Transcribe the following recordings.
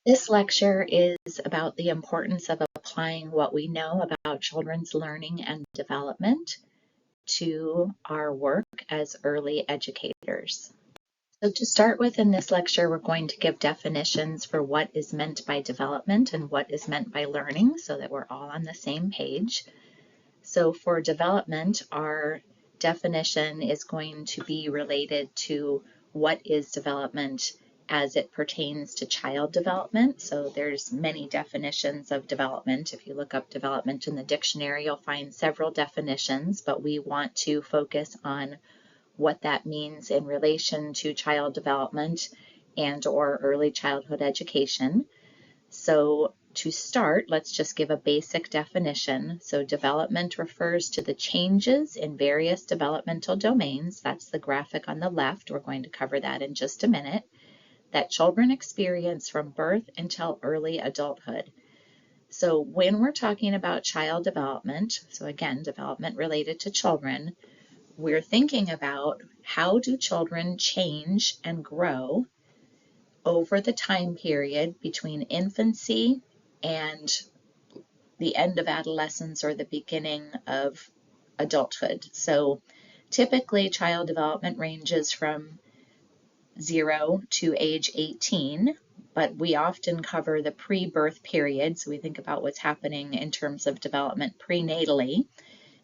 This lecture is about the importance of applying what we know about children's learning and development to our work as early educators. So to start with in this lecture, we're going to give definitions for what is meant by development and what is meant by learning so that we're all on the same page. So for development, our definition is going to be related to what is development as it pertains to child development. So there's many definitions of development. If you look up development in the dictionary, you'll find several definitions, but we want to focus on what that means in relation to child development and or early childhood education. So to start, let's just give a basic definition. So development refers to the changes in various developmental domains. That's the graphic on the left. We're going to cover that in just a minute. That children experience from birth until early adulthood. So when we're talking about child development, so again, development related to children, we're thinking about how do children change and grow over the time period between infancy and the end of adolescence or the beginning of adulthood. So typically child development ranges from 0 to age 18, but we often cover the pre-birth period. So we think about what's happening in terms of development prenatally.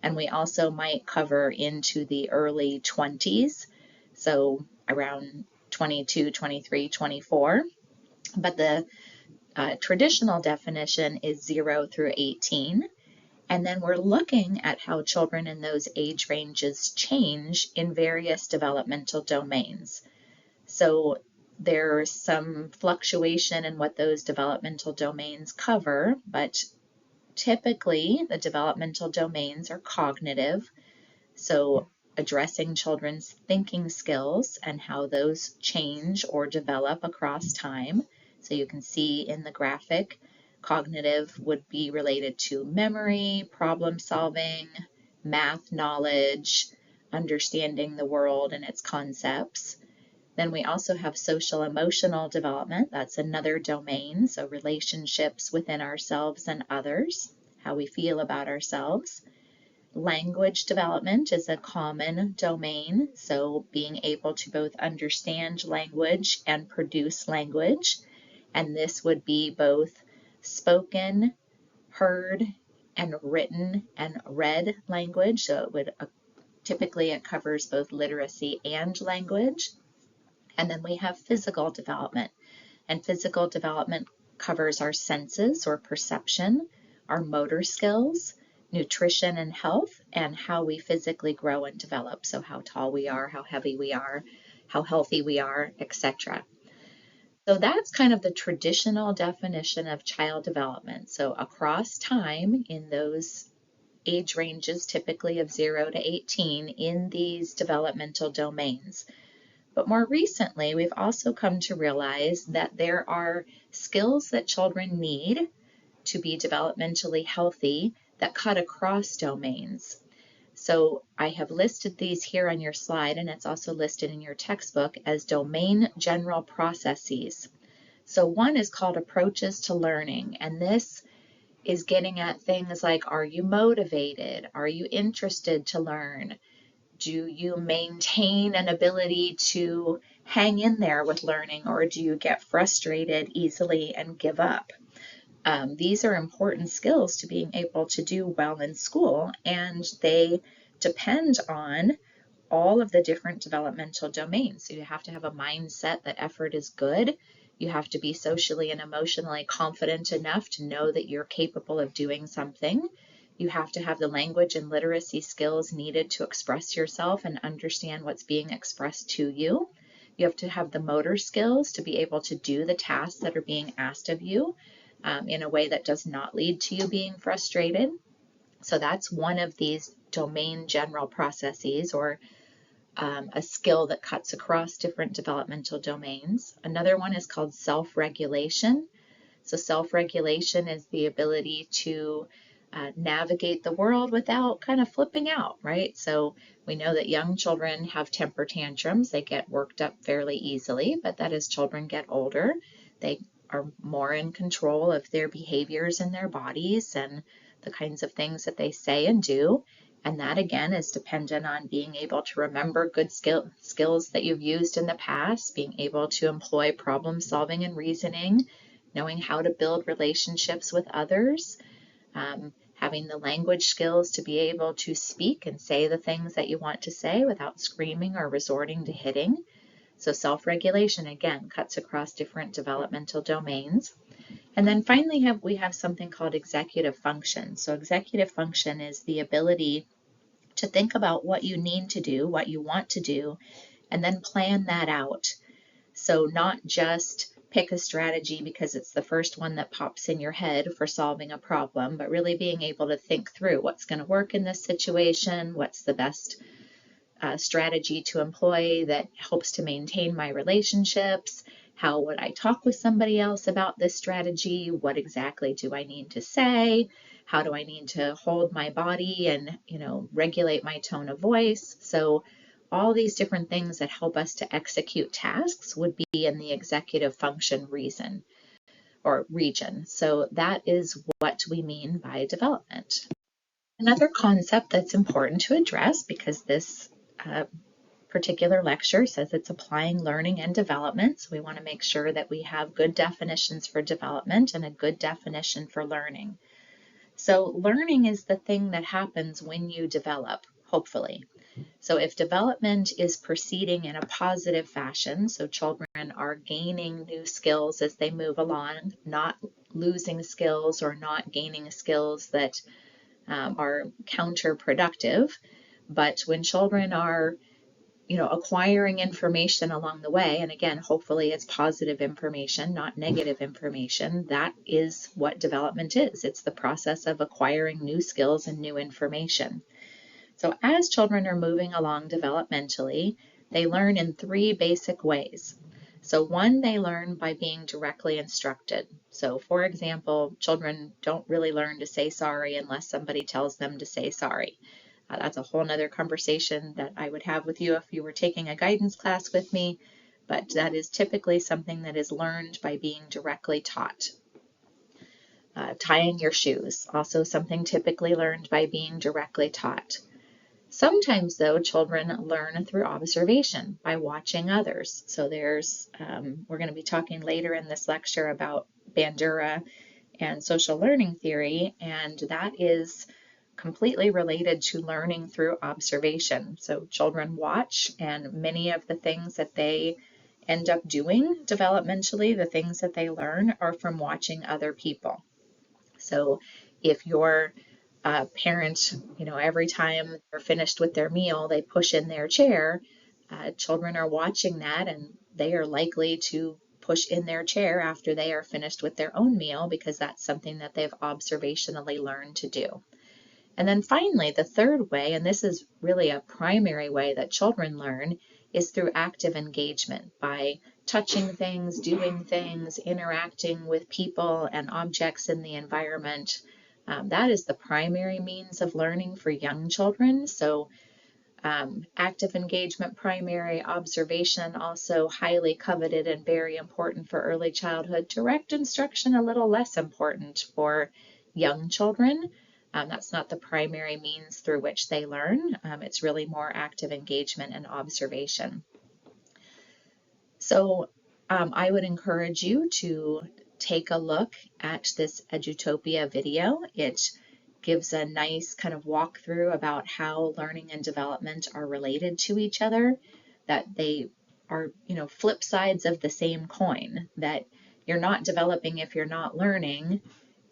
And we also might cover into the early 20s, so around 22, 23, 24. But the traditional definition is 0 through 18. And then we're looking at how children in those age ranges change in various developmental domains. So there's some fluctuation in what those developmental domains cover, but typically the developmental domains are cognitive. So addressing children's thinking skills and how those change or develop across time. So you can see in the graphic, cognitive would be related to memory, problem solving, math knowledge, understanding the world and its concepts. Then we also have social emotional development. That's another domain. So relationships within ourselves and others, how we feel about ourselves. Language development is a common domain. So being able to both understand language and produce language. And this would be both spoken, heard, and written and read language. So it would typically it covers both literacy and language. And then we have physical development. And physical development covers our senses or perception, our motor skills, nutrition and health, and how we physically grow and develop. So how tall we are, how heavy we are, how healthy we are, etc. So that's kind of the traditional definition of child development. So across time in those age ranges, typically of 0 to 18, in these developmental domains. But more recently, we've also come to realize that there are skills that children need to be developmentally healthy that cut across domains. So I have listed these here on your slide, and it's also listed in your textbook as domain general processes. So one is called approaches to learning, and this is getting at things like, are you motivated? Are you interested to learn? Do you maintain an ability to hang in there with learning, or do you get frustrated easily and give up? These are important skills to being able to do well in school, and they depend on all of the different developmental domains. So you have to have a mindset that effort is good. You have to be socially and emotionally confident enough to know that you're capable of doing something. You have to have the language and literacy skills needed to express yourself and understand what's being expressed to you. You have to have the motor skills to be able to do the tasks that are being asked of you in a way that does not lead to you being frustrated. So that's one of these domain general processes, or a skill that cuts across different developmental domains. Another one is called self-regulation. So self-regulation is the ability to navigate the world without kind of flipping out, right? So we know that young children have temper tantrums. They get worked up fairly easily, but that as children get older, they are more in control of their behaviors and their bodies and the kinds of things that they say and do. And that again is dependent on being able to remember good skills that you've used in the past, being able to employ problem solving and reasoning, knowing how to build relationships with others, having the language skills to be able to speak and say the things that you want to say without screaming or resorting to hitting. So self-regulation, again, cuts across different developmental domains. And then finally, we have something called executive function. So executive function is the ability to think about what you need to do, what you want to do, and then plan that out. So not just pick a strategy because it's the first one that pops in your head for solving a problem, but really being able to think through what's going to work in this situation, what's the best strategy to employ that helps to maintain my relationships, how would I talk with somebody else about this strategy, what exactly do I need to say, how do I need to hold my body and regulate my tone of voice. So all these different things that help us to execute tasks would be in the executive function region. So that is what we mean by development. Another concept that's important to address, because this particular lecture says it's applying learning and development, so we want to make sure that we have good definitions for development and a good definition for learning. So learning is the thing that happens when you develop, hopefully. So if development is proceeding in a positive fashion, so children are gaining new skills as they move along, not losing skills or not gaining skills that are counterproductive, but when children are acquiring information along the way, and again, hopefully it's positive information, not negative information, that is what development is. It's the process of acquiring new skills and new information. So as children are moving along developmentally, they learn in three basic ways. So one, they learn by being directly instructed. So for example, children don't really learn to say sorry unless somebody tells them to say sorry. That's a whole nother conversation that I would have with you if you were taking a guidance class with me, but that is typically something that is learned by being directly taught. Tying your shoes, also something typically learned by being directly taught. Sometimes, though, children learn through observation by watching others. So we're going to be talking later in this lecture about Bandura and social learning theory, and that is completely related to learning through observation. So children watch, and many of the things that they end up doing developmentally, the things that they learn, are from watching other people. So if your parent, every time they're finished with their meal, they push in their chair, children are watching that, and they are likely to push in their chair after they are finished with their own meal because that's something that they've observationally learned to do. And then finally, the third way, and this is really a primary way that children learn, is through active engagement, by touching things, doing things, interacting with people and objects in the environment. That is the primary means of learning for young children. So active engagement primary, observation also highly coveted and very important for early childhood. Direct instruction a little less important for young children. That's not the primary means through which they learn. It's really more active engagement and observation. So I would encourage you to take a look at this Edutopia video. It gives a nice kind of walkthrough about how learning and development are related to each other, that they are, flip sides of the same coin, that you're not developing if you're not learning,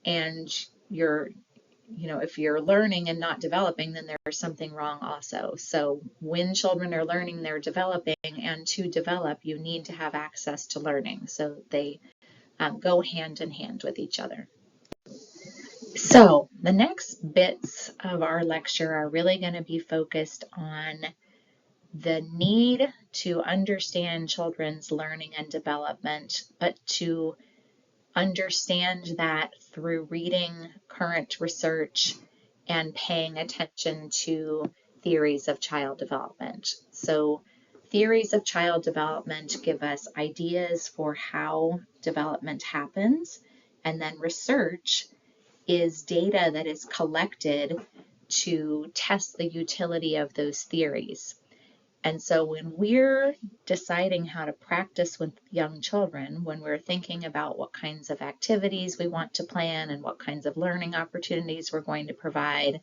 and if you're learning and not developing, then there's something wrong also. So when children are learning, they're developing, and to develop, you need to have access to learning. So they go hand in hand with each other. So the next bits of our lecture are really going to be focused on the need to understand children's learning and development, but to understand that through reading current research and paying attention to theories of child development. So theories of child development give us ideas for how development happens, and then research is data that is collected to test the utility of those theories. And so when we're deciding how to practice with young children, when we're thinking about what kinds of activities we want to plan and what kinds of learning opportunities we're going to provide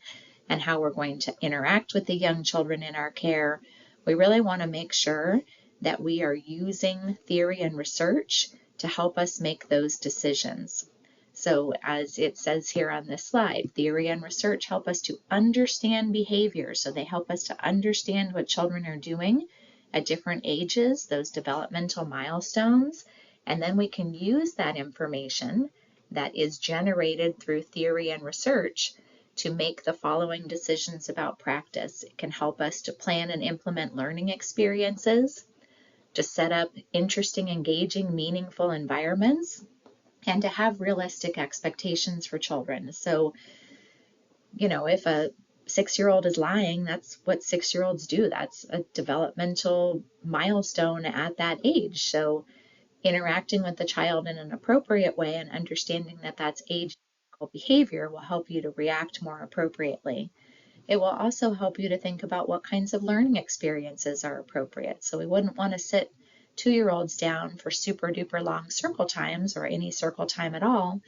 and how we're going to interact with the young children in our care, we really want to make sure that we are using theory and research to help us make those decisions. So as it says here on this slide, theory and research help us to understand behavior. So they help us to understand what children are doing at different ages, those developmental milestones, and then we can use that information that is generated through theory and research to make the following decisions about practice. It can help us to plan and implement learning experiences, to set up interesting, engaging, meaningful environments, and to have realistic expectations for children. So, if a 6-year-old is lying, that's what 6-year-olds do. That's a developmental milestone at that age. So interacting with the child in an appropriate way and understanding that that's age behavior will help you to react more appropriately. It will also help you to think about what kinds of learning experiences are appropriate. So we wouldn't want to sit 2-year-olds down for super duper long circle times or any circle time at all,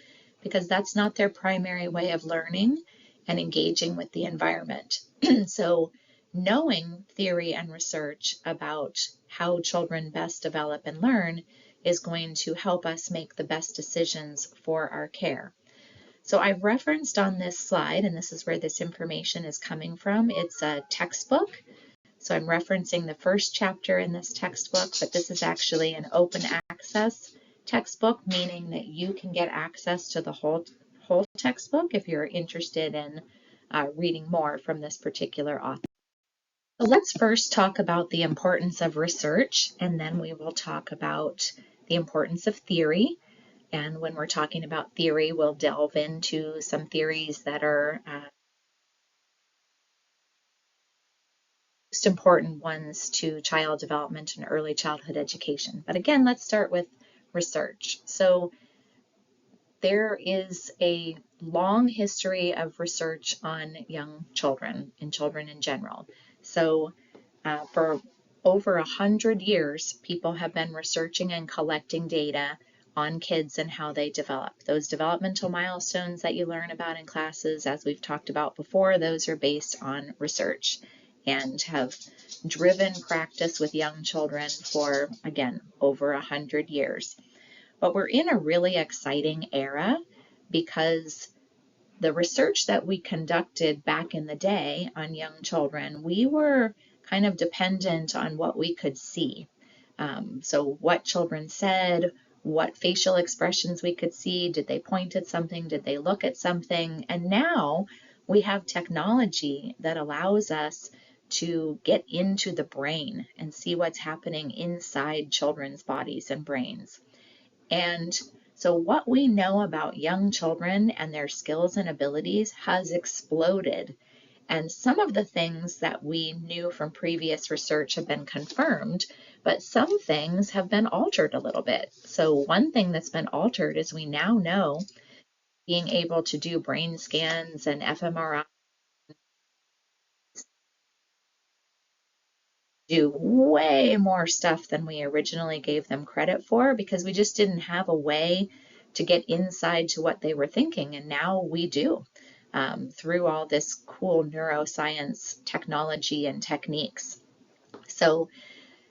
because that's not their primary way of learning and engaging with the environment. So knowing theory and research about how children best develop and learn is going to help us make the best decisions for our care. So I've referenced on this slide, and this is where this information is coming from. It's a textbook. So I'm referencing the first chapter in this textbook, but this is actually an open access textbook, meaning that you can get access to the whole textbook if you're interested in reading more from this particular author. So let's first talk about the importance of research, and then we will talk about the importance of theory. And when we're talking about theory, we'll delve into some theories that are most important ones to child development and early childhood education. But again, let's start with research. So there is a long history of research on young children and children in general. So for over 100 years, people have been researching and collecting data on kids and how they develop. Those developmental milestones that you learn about in classes, as we've talked about before, those are based on research and have driven practice with young children for, again, over 100 years. But we're in a really exciting era because the research that we conducted back in the day on young children, we were kind of dependent on what we could see. So what children said, what facial expressions we could see, did they point at something, did they look at something? And now we have technology that allows us to get into the brain and see what's happening inside children's bodies and brains. And so what we know about young children and their skills and abilities has exploded. And some of the things that we knew from previous research have been confirmed, but some things have been altered a little bit. So one thing that's been altered is we now know being able to do brain scans and fMRI, do way more stuff than we originally gave them credit for, because we just didn't have a way to get inside to what they were thinking. And now we do. Through all this cool neuroscience technology and techniques. So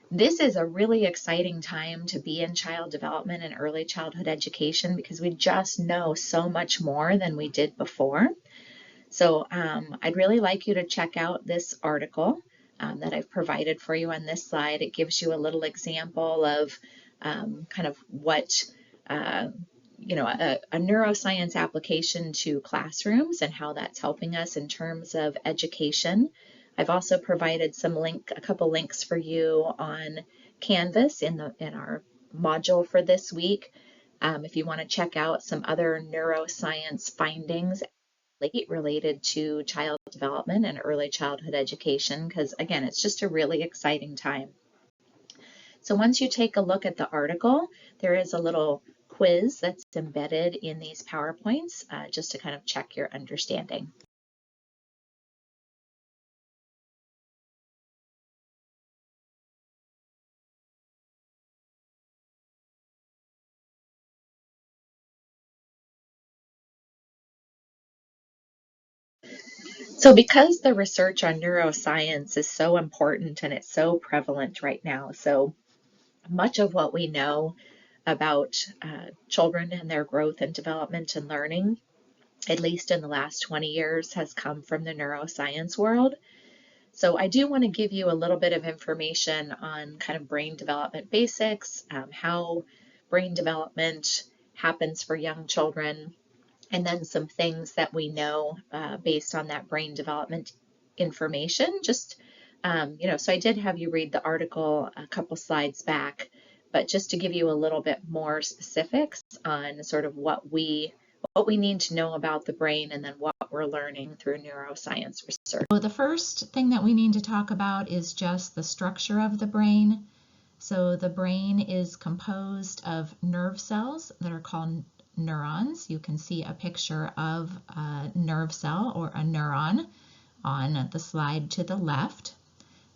this is a really exciting time to be in child development and early childhood education because we just know so much more than we did before. So I'd really like you to check out this article that I've provided for you on this slide. It gives you a little example of kind of what a neuroscience application to classrooms and how that's helping us in terms of education. I've also provided a couple links for you on Canvas in our module for this week. If you want to check out some other neuroscience findings related to child development and early childhood education, because again, it's just a really exciting time. So once you take a look at the article, there is a little quiz that's embedded in these PowerPoints just to kind of check your understanding. So because the research on neuroscience is so important and it's so prevalent right now, so much of what we know about children and their growth and development and learning, at least in the last 20 years, has come from the neuroscience world. So I do want to give you a little bit of information on kind of brain development basics, how brain development happens for young children, and then some things that we know based on that brain development information. So I did have you read the article a couple slides back, but just to give you a little bit more specifics on sort of what we need to know about the brain and then what we're learning through neuroscience research. So the first thing that we need to talk about is just the structure of the brain. So the brain is composed of nerve cells that are called neurons. You can see a picture of a nerve cell or a neuron on the slide to the left.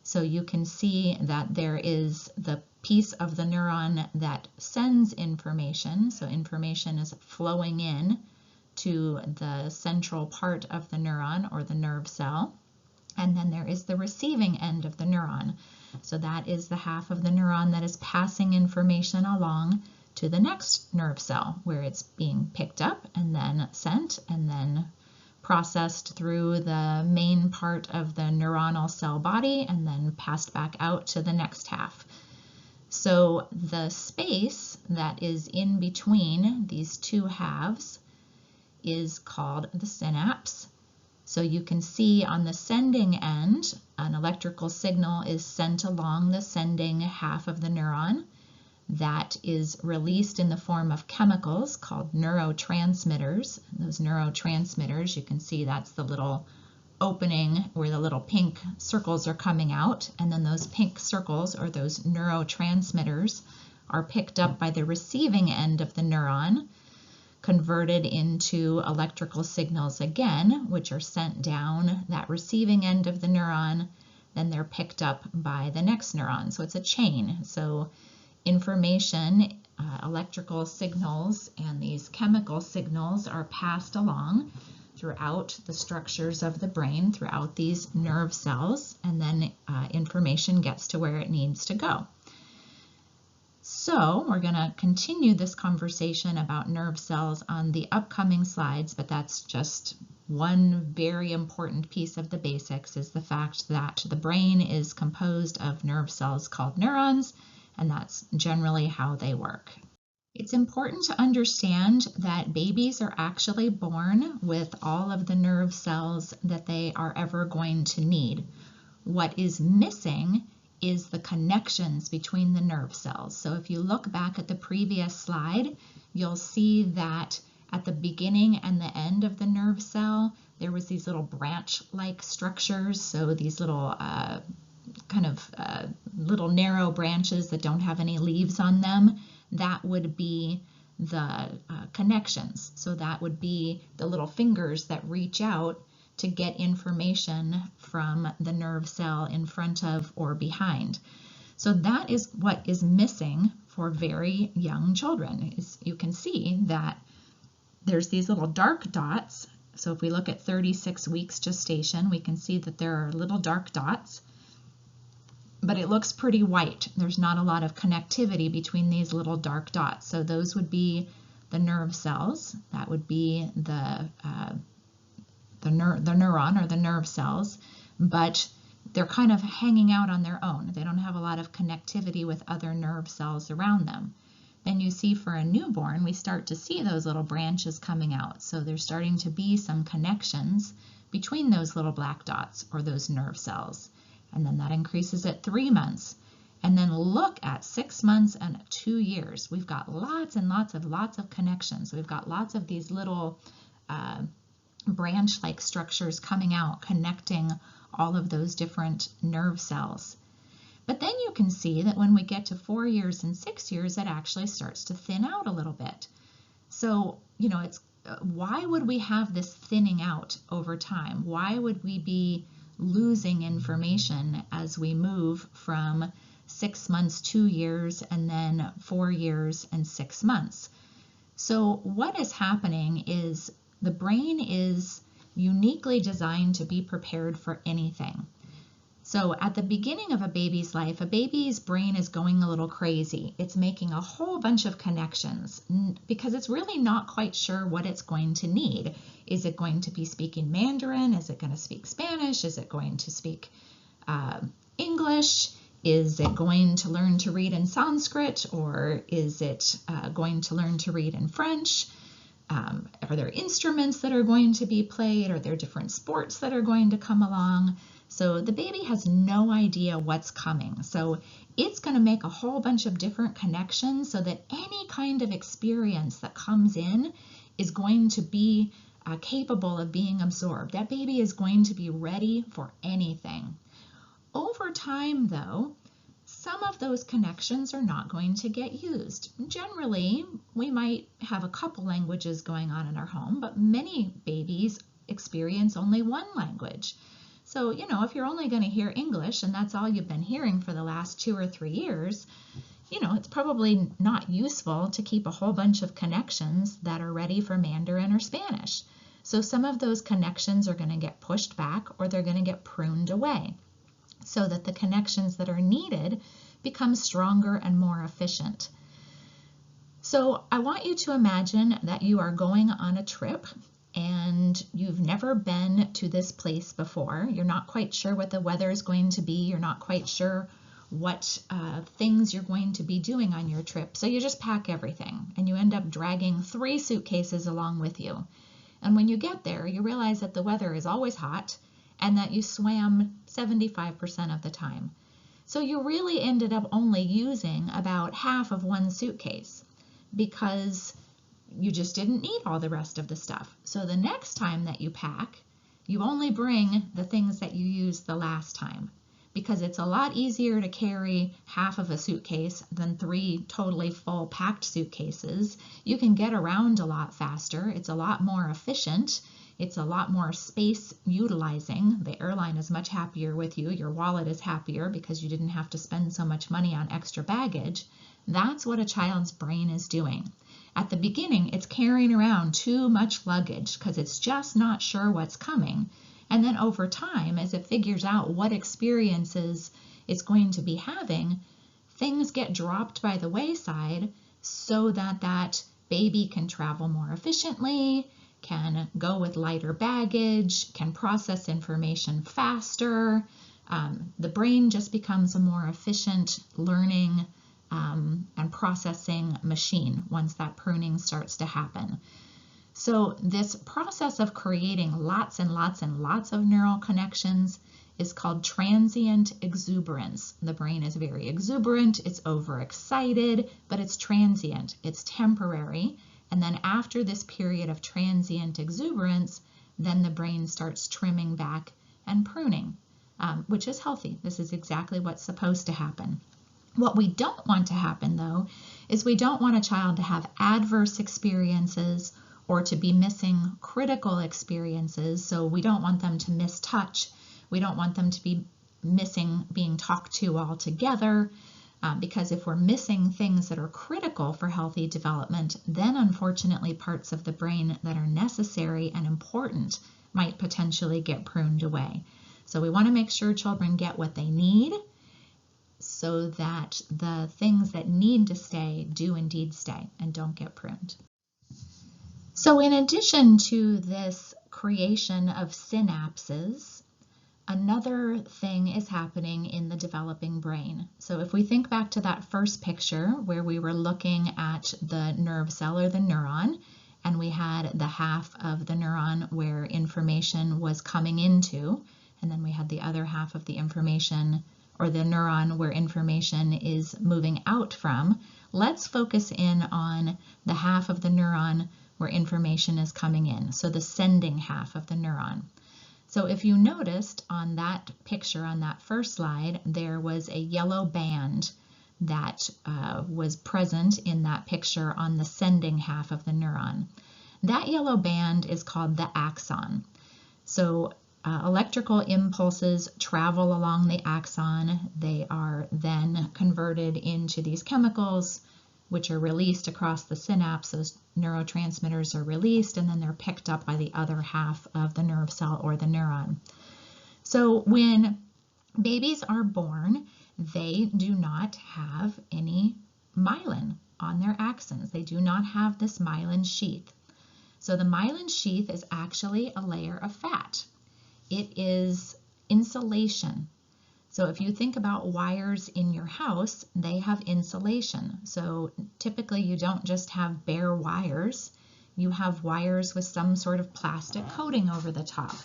So you can see that there is the piece of the neuron that sends information. So information is flowing in to the central part of the neuron or the nerve cell. And then there is the receiving end of the neuron. So that is the half of the neuron that is passing information along to the next nerve cell, where it's being picked up and then sent and then processed through the main part of the neuronal cell body and then passed back out to the next half. So the space that is in between these two halves is called the synapse. So you can see on the sending end, an electrical signal is sent along the sending half of the neuron. That is released in the form of chemicals called neurotransmitters. Those neurotransmitters, you can see that's the little opening where the little pink circles are coming out, and then those pink circles or those neurotransmitters are picked up by the receiving end of the neuron, converted into electrical signals again, which are sent down that receiving end of the neuron, then they're picked up by the next neuron. So it's a chain. So information, electrical signals, and these chemical signals are passed along throughout the structures of the brain, throughout these nerve cells, and then information gets to where it needs to go. So we're going to continue this conversation about nerve cells on the upcoming slides, but that's just one very important piece of the basics, is the fact that the brain is composed of nerve cells called neurons, and that's generally how they work. It's important to understand that babies are actually born with all of the nerve cells that they are ever going to need. What is missing is the connections between the nerve cells. So if you look back at the previous slide, you'll see that at the beginning and the end of the nerve cell, there was these little branch-like structures. So these little little narrow branches that don't have any leaves on them. That would be the connections. So that would be the little fingers that reach out to get information from the nerve cell in front of or behind. So that is what is missing for very young children. You can see that there's these little dark dots. So if we look at 36 weeks gestation, we can see that there are little dark dots, but it looks pretty white. There's not a lot of connectivity between these little dark dots. So those would be the nerve cells. That would be the neuron or the nerve cells, but they're kind of hanging out on their own. They don't have a lot of connectivity with other nerve cells around them. Then you see for a newborn, we start to see those little branches coming out. So there's starting to be some connections between those little black dots or those nerve cells. And then that increases at 3 months. And then look at 6 months and 2 years. We've got lots and lots of connections. We've got lots of these little branch-like structures coming out, connecting all of those different nerve cells. But then you can see that when we get to 4 years and 6 years, it actually starts to thin out a little bit. So, it's why would we have this thinning out over time? Why would we be losing information as we move from 6 months, 2 years, and then 4 years and 6 months? So what is happening is the brain is uniquely designed to be prepared for anything. So at the beginning of a baby's life, a baby's brain is going a little crazy. It's making a whole bunch of connections because it's really not quite sure what it's going to need. Is it going to be speaking Mandarin? Is it going to speak Spanish? Is it going to speak English? Is it going to learn to read in Sanskrit, or is it going to learn to read in French? Are there instruments that are going to be played? Are there different sports that are going to come along? So the baby has no idea what's coming. So it's going to make a whole bunch of different connections so that any kind of experience that comes in is going to be capable of being absorbed. That baby is going to be ready for anything. Over time, though, some of those connections are not going to get used. Generally, we might have a couple languages going on in our home, but many babies experience only one language. So, if you're only going to hear English and that's all you've been hearing for the last 2 or 3 years, it's probably not useful to keep a whole bunch of connections that are ready for Mandarin or Spanish. So some of those connections are going to get pushed back, or they're going to get pruned away, so that the connections that are needed become stronger and more efficient. So I want you to imagine that you are going on a trip and you've never been to this place before. You're not quite sure what the weather is going to be. You're not quite sure what things you're going to be doing on your trip. So you just pack everything and you end up dragging 3 suitcases along with you. And when you get there, you realize that the weather is always hot and that you swam 75% of the time. So you really ended up only using about half of one suitcase because you just didn't need all the rest of the stuff. So the next time that you pack, you only bring the things that you used the last time, because it's a lot easier to carry half of a suitcase than 3 totally full packed suitcases. You can get around a lot faster. It's a lot more efficient. It's a lot more space utilizing. The airline is much happier with you. Your wallet is happier because you didn't have to spend so much money on extra baggage. That's what a child's brain is doing. At the beginning, it's carrying around too much luggage because it's just not sure what's coming. And then over time, as it figures out what experiences it's going to be having, things get dropped by the wayside so that that baby can travel more efficiently, can go with lighter baggage, can process information faster. The brain just becomes a more efficient learning and processing machine once that pruning starts to happen. So this process of creating lots and lots and lots of neural connections is called transient exuberance. The brain is very exuberant, it's overexcited, but it's transient, it's temporary. And then after this period of transient exuberance, then the brain starts trimming back and pruning, which is healthy. This is exactly what's supposed to happen. What we don't want to happen, though, is we don't want a child to have adverse experiences or to be missing critical experiences. So we don't want them to miss touch. We don't want them to be missing being talked to altogether. Because if we're missing things that are critical for healthy development, then unfortunately parts of the brain that are necessary and important might potentially get pruned away. So we want to make sure children get what they need so that the things that need to stay do indeed stay and don't get pruned. So in addition to this creation of synapses, another thing is happening in the developing brain. So if we think back to that first picture where we were looking at the nerve cell or the neuron, and we had the half of the neuron where information was coming into, and then we had the other half of the information or the neuron where information is moving out from, let's focus in on the half of the neuron where information is coming in, so the sending half of the neuron. So if you noticed on that picture, on that first slide, there was a yellow band that was present in that picture on the sending half of the neuron. That yellow band is called the axon. So electrical impulses travel along the axon. They are then converted into these chemicals, which are released across the synapse. Those neurotransmitters are released, and then they're picked up by the other half of the nerve cell or the neuron. So when babies are born, they do not have any myelin on their axons. They do not have this myelin sheath. So the myelin sheath is actually a layer of fat. It is insulation. So if you think about wires in your house, they have insulation. So typically you don't just have bare wires. You have wires with some sort of plastic coating over the top.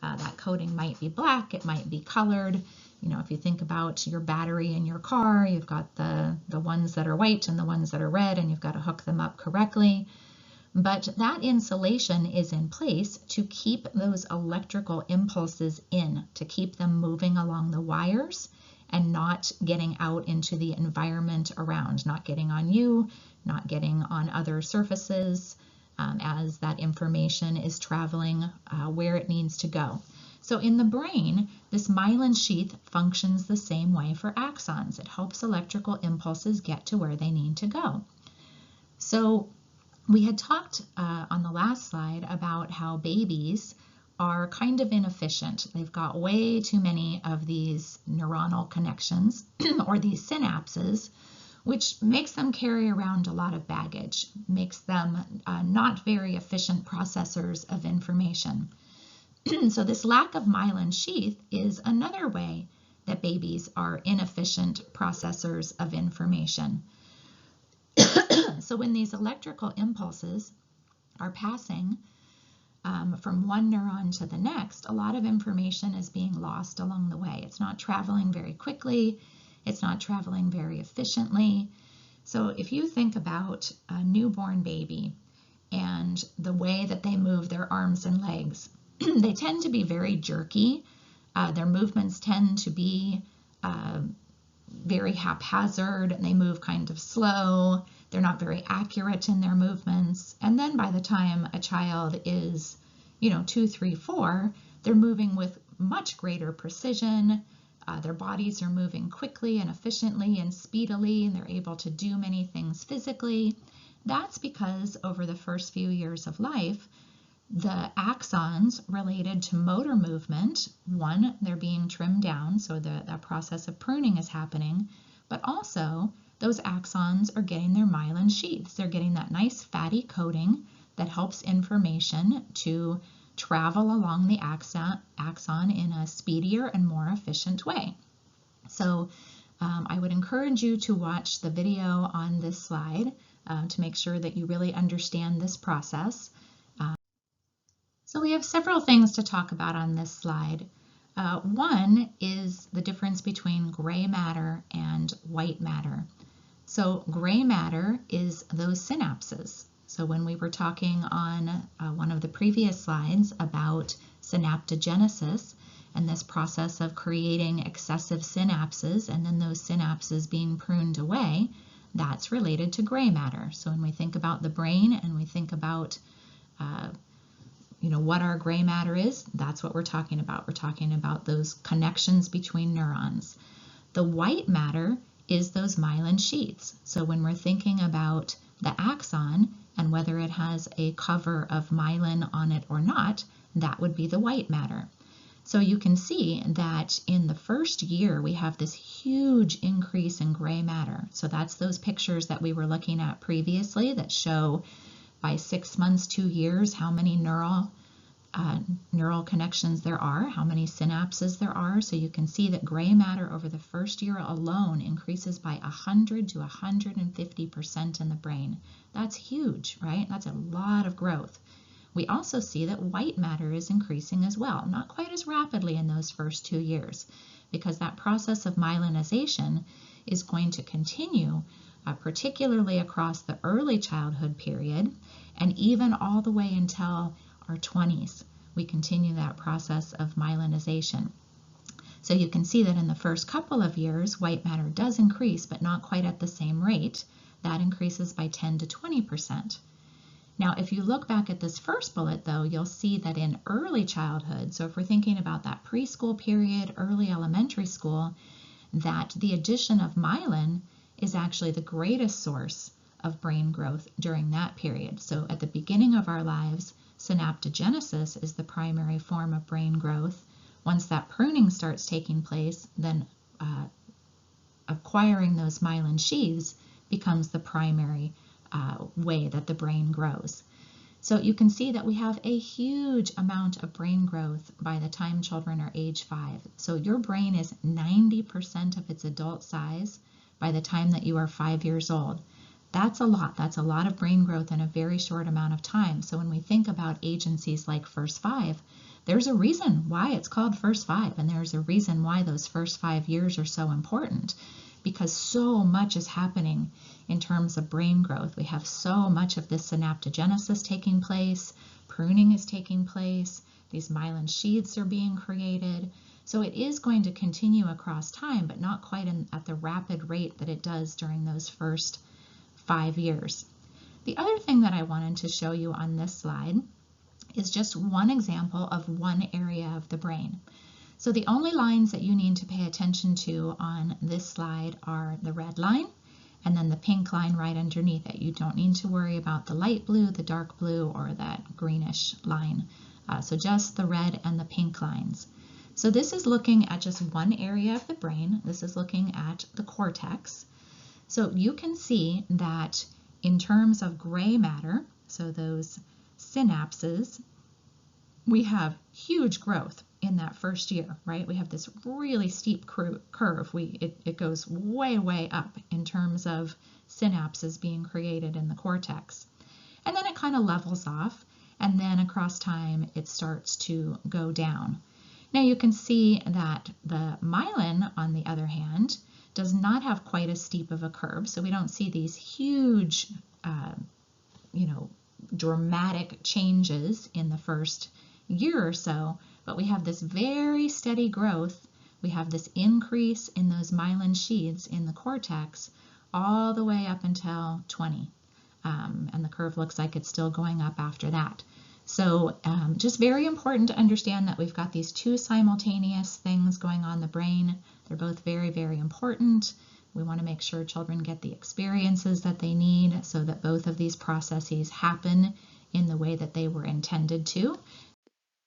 That coating might be black, it might be colored. You know, if you think about your battery in your car, you've got the ones that are white and the ones that are red, and you've got to hook them up correctly. But that insulation is in place to keep those electrical impulses in, to keep them moving along the wires and not getting out into the environment around, not getting on you, not getting on other surfaces as that information is traveling where it needs to go. So in the brain, this myelin sheath functions the same way for axons. It helps electrical impulses get to where they need to go. So we had talked on the last slide about how babies are kind of inefficient. They've got way too many of these neuronal connections or these synapses, which makes them carry around a lot of baggage, makes them not very efficient processors of information. So this lack of myelin sheath is another way that babies are inefficient processors of information. So when these electrical impulses are passing from one neuron to the next, a lot of information is being lost along the way. It's not traveling very quickly. It's not traveling very efficiently. So if you think about a newborn baby and the way that they move their arms and legs, they tend to be very jerky. Their movements tend to be very haphazard, and they move kind of slow. They're not very accurate in their movements. And then by the time a child is, 2, 3, 4, they're moving with much greater precision. Their bodies are moving quickly and efficiently and speedily, and they're able to do many things physically. That's because over the first few years of life, the axons related to motor movement, one, they're being trimmed down, so that process of pruning is happening, but also those axons are getting their myelin sheaths. They're getting that nice fatty coating that helps information to travel along the axon in a speedier and more efficient way. So I would encourage you to watch the video on this slide to make sure that you really understand this process. So we have several things to talk about on this slide. One is the difference between gray matter and white matter. So gray matter is those synapses. So when we were talking on one of the previous slides about synaptogenesis and this process of creating excessive synapses and then those synapses being pruned away, that's related to gray matter. So when we think about the brain and we think about what our gray matter is, that's what we're talking about. We're talking about those connections between neurons. The white matter is those myelin sheaths. So when we're thinking about the axon and whether it has a cover of myelin on it or not, that would be the white matter. So you can see that in the first year, we have this huge increase in gray matter. So that's those pictures that we were looking at previously that show by 6 months, 2 years, how many neural connections there are, how many synapses there are. So you can see that gray matter over the first year alone increases by 100 to 150% in the brain. That's huge, right? That's a lot of growth. We also see that white matter is increasing as well, not quite as rapidly in those first 2 years, because that process of myelinization is going to continue, particularly across the early childhood period, and even all the way until our 20s. we continue that process of myelinization. So you can see that in the first couple of years, white matter does increase, but not quite at the same rate. That increases by 10 to 20%. Now, if you look back at this first bullet, though, you'll see that in early childhood, so if we're thinking about that preschool period, early elementary school, that the addition of myelin is actually the greatest source of brain growth during that period. So at the beginning of our lives, synaptogenesis is the primary form of brain growth. Once that pruning starts taking place, then acquiring those myelin sheaths becomes the primary way that the brain grows. So you can see that we have a huge amount of brain growth by the time children are age 5. So your brain is 90% of its adult size by the time that you are 5 years old. That's a lot. That's a lot of brain growth in a very short amount of time. So when we think about agencies like First 5, there's a reason why it's called First 5, and there's a reason why those first 5 years are so important, because so much is happening in terms of brain growth. We have so much of this synaptogenesis taking place, pruning is taking place, these myelin sheaths are being created. So it is going to continue across time, but not quite at the rapid rate that it does during those first 5 years. The other thing that I wanted to show you on this slide is just one example of one area of the brain. So the only lines that you need to pay attention to on this slide are the red line and then the pink line right underneath it. You don't need to worry about the light blue, the dark blue, or that greenish line. So just the red and the pink lines. So this is looking at just one area of the brain. This is looking at the cortex. So you can see that in terms of gray matter, so those synapses, we have huge growth in that first year, right? We have this really steep curve. It goes way, way up in terms of synapses being created in the cortex. And then it kind of levels off, and then across time it starts to go down. Now you can see that the myelin, on the other hand, does not have quite as steep of a curve, so we don't see these huge, dramatic changes in the first year or so, but we have this very steady growth. We have this increase in those myelin sheaths in the cortex all the way up until 20, and the curve looks like it's still going up after that. So just very important to understand that we've got these two simultaneous things going on in the brain. They're both very, very important. We want to make sure children get the experiences that they need so that both of these processes happen in the way that they were intended to.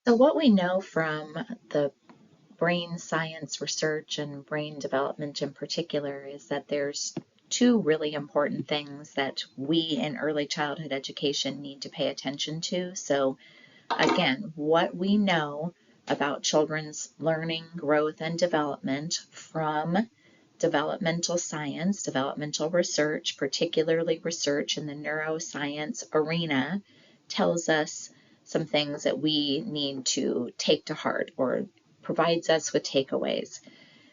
So what we know from the brain science research and brain development in particular is that there's two really important things that we in early childhood education need to pay attention to. So again, what we know about children's learning, growth, and development from developmental science, developmental research, particularly research in the neuroscience arena, tells us some things that we need to take to heart or provides us with takeaways.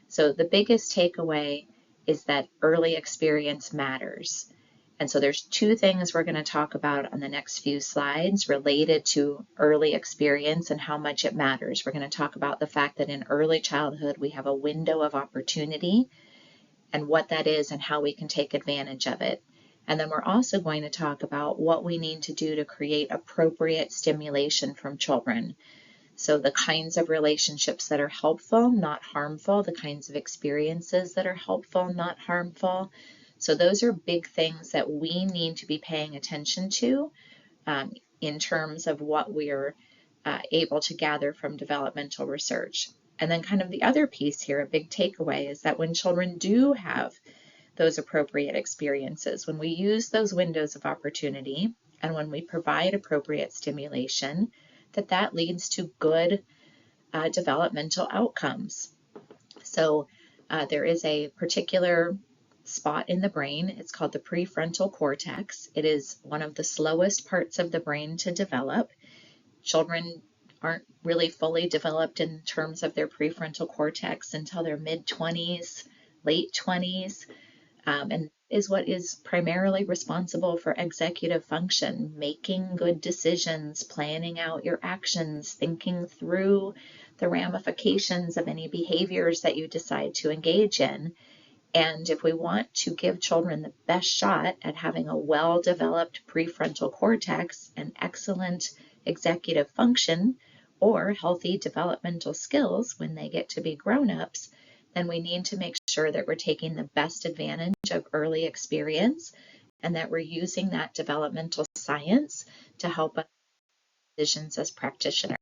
So the biggest takeaway is that early experience matters. And so there's two things we're going to talk about on the next few slides related to early experience and how much it matters. We're going to talk about the fact that in early childhood we have a window of opportunity and what that is and how we can take advantage of it. And then we're also going to talk about what we need to do to create appropriate stimulation from children. So the kinds of relationships that are helpful, not harmful, the kinds of experiences that are helpful, not harmful. So those are big things that we need to be paying attention to in terms of what we're able to gather from developmental research. And then kind of the other piece here, a big takeaway, is that when children do have those appropriate experiences, when we use those windows of opportunity and when we provide appropriate stimulation, that leads to good developmental outcomes. So there is a particular spot in the brain. It's called the prefrontal cortex. It is one of the slowest parts of the brain to develop. Children aren't really fully developed in terms of their prefrontal cortex until their mid-20s, late 20s. And is what is primarily responsible for executive function, making good decisions, planning out your actions, thinking through the ramifications of any behaviors that you decide to engage in. And if we want to give children the best shot at having a well-developed prefrontal cortex and excellent executive function or healthy developmental skills when they get to be grown-ups, then we need to make sure that we're taking the best advantage of early experience and that we're using that developmental science to help us make decisions as practitioners.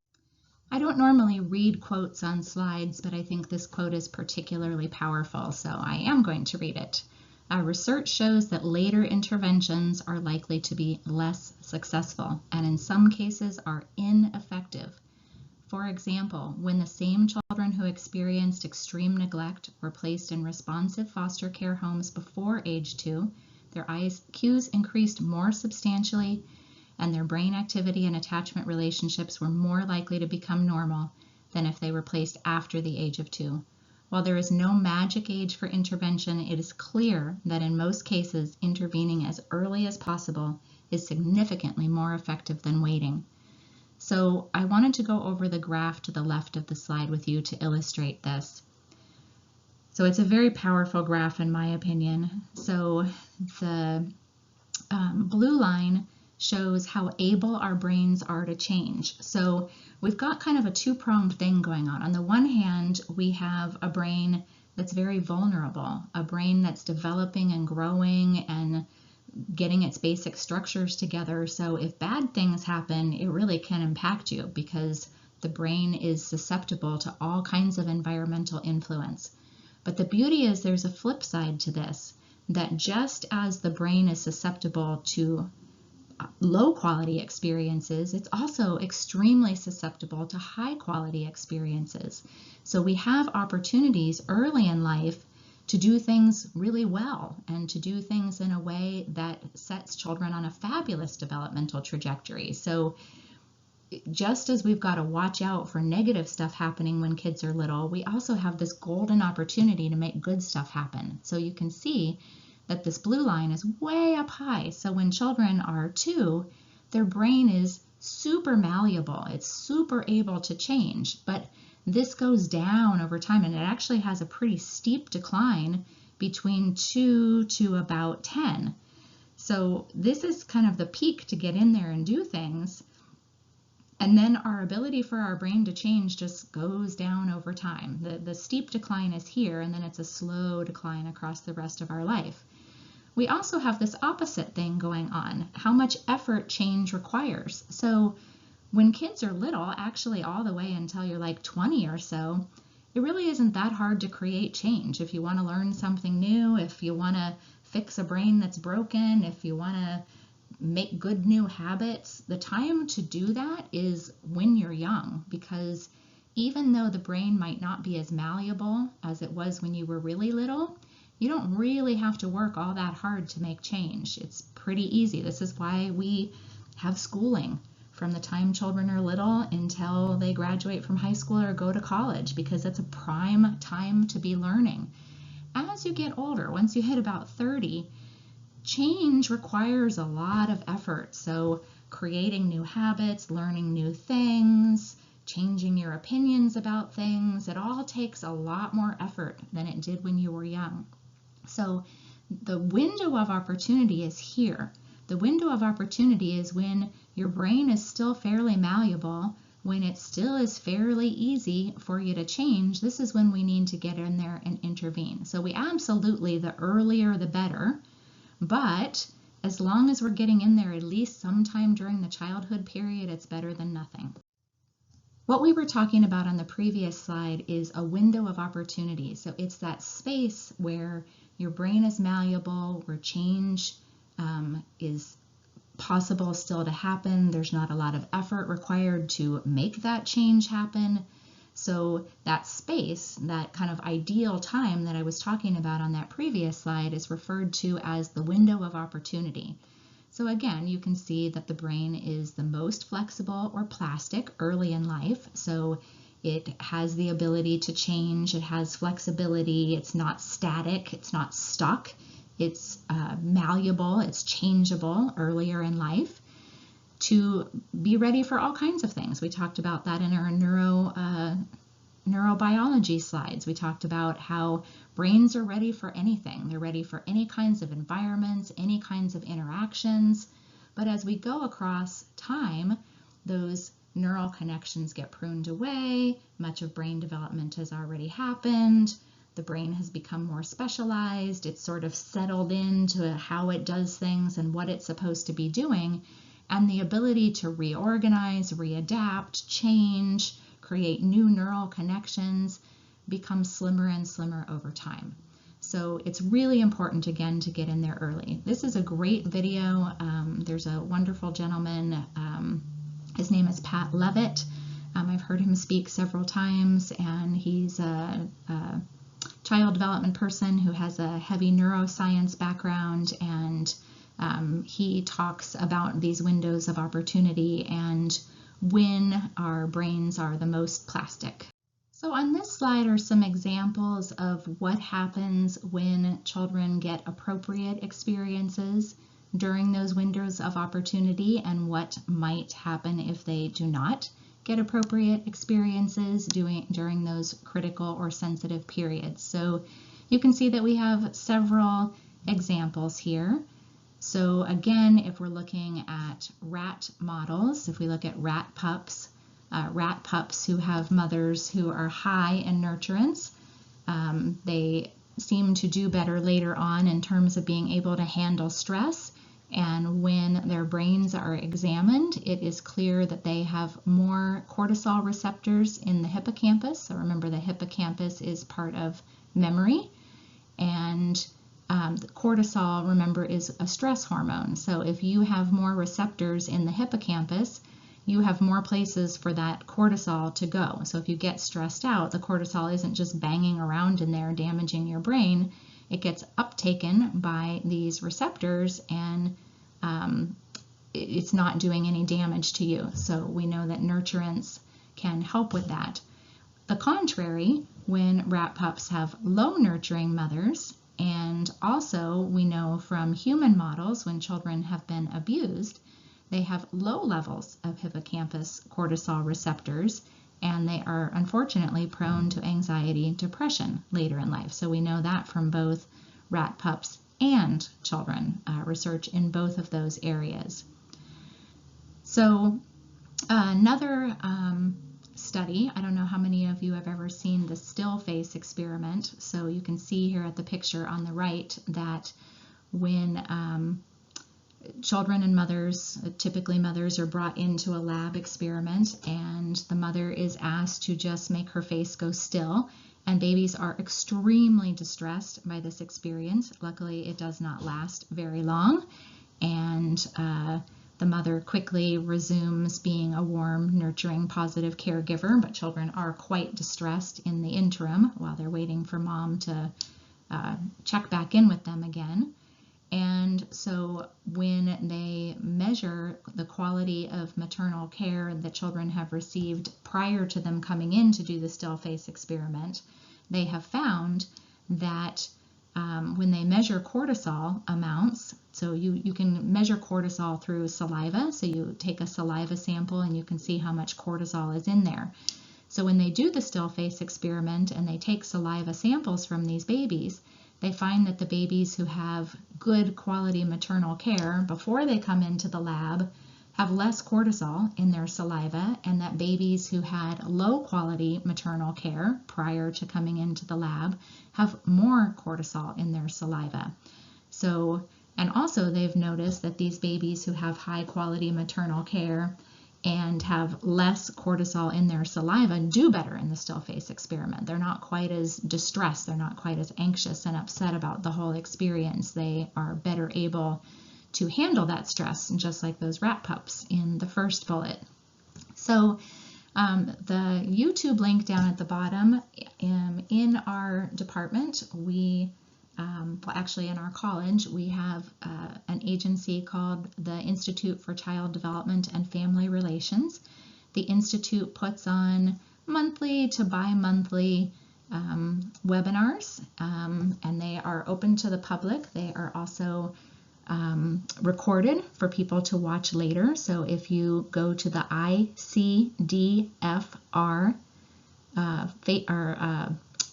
I don't normally read quotes on slides, but I think this quote is particularly powerful, so I am going to read it. Research shows that later interventions are likely to be less successful and in some cases are ineffective. For example, when the same children who experienced extreme neglect were placed in responsive foster care homes before age 2, their IQs increased more substantially and their brain activity and attachment relationships were more likely to become normal than if they were placed after the age of 2. While there is no magic age for intervention, it is clear that in most cases, intervening as early as possible is significantly more effective than waiting. So I wanted to go over the graph to the left of the slide with you to illustrate this. So it's a very powerful graph in my opinion. So the blue line shows how able our brains are to change. So we've got kind of a two-pronged thing going on. On the one hand, we have a brain that's very vulnerable, a brain that's developing and growing and getting its basic structures together. So if bad things happen, it really can impact you because the brain is susceptible to all kinds of environmental influence. But the beauty is there's a flip side to this, that just as the brain is susceptible to low quality experiences, it's also extremely susceptible to high quality experiences. So we have opportunities early in life to do things really well and to do things in a way that sets children on a fabulous developmental trajectory. So just as we've got to watch out for negative stuff happening when kids are little, we also have this golden opportunity to make good stuff happen. So you can see that this blue line is way up high. So when children are 2, their brain is super malleable. It's super able to change, but this goes down over time and it actually has a pretty steep decline between 2 to about 10. So this is kind of the peak to get in there and do things. And then our ability for our brain to change just goes down over time. The steep decline is here, and then it's a slow decline across the rest of our life. We also have this opposite thing going on, how much effort change requires. So when kids are little, actually all the way until you're like 20 or so, it really isn't that hard to create change. If you want to learn something new, if you want to fix a brain that's broken, if you want to make good new habits, the time to do that is when you're young, because even though the brain might not be as malleable as it was when you were really little, you don't really have to work all that hard to make change. It's pretty easy. This is why we have schooling from the time children are little until they graduate from high school or go to college, because it's a prime time to be learning. As you get older, once you hit about 30, change requires a lot of effort. So creating new habits, learning new things, changing your opinions about things, it all takes a lot more effort than it did when you were young. So the window of opportunity is here. The window of opportunity is when your brain is still fairly malleable, when it still is fairly easy for you to change. This is when we need to get in there and intervene. So we absolutely, the earlier the better, but as long as we're getting in there at least sometime during the childhood period, it's better than nothing. What we were talking about on the previous slide is a window of opportunity. So it's that space where your brain is malleable, where change is possible still to happen. There's not a lot of effort required to make that change happen. So that space, that kind of ideal time that I was talking about on that previous slide, is referred to as the window of opportunity. So again, you can see that the brain is the most flexible or plastic early in life. So it has the ability to change, it has flexibility, it's not static, it's not stuck. it's malleable, it's changeable earlier in life to be ready for all kinds of things. We talked about that in our neurobiology slides. We talked about how brains are ready for anything. They're ready for any kinds of environments, any kinds of interactions. But as we go across time, those neural connections get pruned away. Much of brain development has already happened. The brain has become more specialized. It's sort of settled into how it does things and what it's supposed to be doing. And the ability to reorganize, readapt, change, create new neural connections becomes slimmer and slimmer over time. So it's really important, again, to get in there early. This is a great video. There's a wonderful gentleman. His name is Pat Levitt. I've heard him speak several times, and he's a child development person who has a heavy neuroscience background, and he talks about these windows of opportunity and when our brains are the most plastic. So on this slide are some examples of what happens when children get appropriate experiences during those windows of opportunity and what might happen if they do not get appropriate experiences during those critical or sensitive periods. So you can see that we have several examples here. So again, if we're looking at rat models, if we look at rat pups who have mothers who are high in nurturance, they seem to do better later on in terms of being able to handle stress. And when their brains are examined, it is clear that they have more cortisol receptors in the hippocampus. So remember, the hippocampus is part of memory, and the cortisol, remember, is a stress hormone. So if you have more receptors in the hippocampus, you have more places for that cortisol to go. So if you get stressed out, the cortisol isn't just banging around in there damaging your brain. It gets uptaken by these receptors, and it's not doing any damage to you. So we know that nurturance can help with that. The contrary, when rat pups have low nurturing mothers, and also we know from human models when children have been abused, they have low levels of hippocampus cortisol receptors, and they are unfortunately prone to anxiety and depression later in life. So we know that from both rat pups and children, research in both of those areas. So another study, I don't know how many of you have ever seen the still face experiment. So you can see here at the picture on the right that when children and mothers, typically mothers, are brought into a lab experiment, and the mother is asked to just make her face go still, and babies are extremely distressed by this experience. Luckily, it does not last very long, and the mother quickly resumes being a warm, nurturing, positive caregiver, but children are quite distressed in the interim while they're waiting for mom to check back in with them again. And so when they measure the quality of maternal care that children have received prior to them coming in to do the still face experiment, they have found that when they measure cortisol amounts, so you can measure cortisol through saliva, so you take a saliva sample and you can see how much cortisol is in there. So when they do the still face experiment and they take saliva samples from these babies, they find that the babies who have good quality maternal care before they come into the lab have less cortisol in their saliva, and that babies who had low quality maternal care prior to coming into the lab have more cortisol in their saliva. So, and also they've noticed that these babies who have high quality maternal care and have less cortisol in their saliva do better in the still face experiment. They're not quite as distressed, they're not quite as anxious and upset about the whole experience. They are better able to handle that stress, just like those rat pups in the first bullet. So the YouTube link down at the bottom, in our department, well, actually in our college, we have an agency called the Institute for Child Development and Family Relations. The Institute puts on monthly to bi-monthly webinars, and they are open to the public. They are also recorded for people to watch later. So if you go to the ICDFR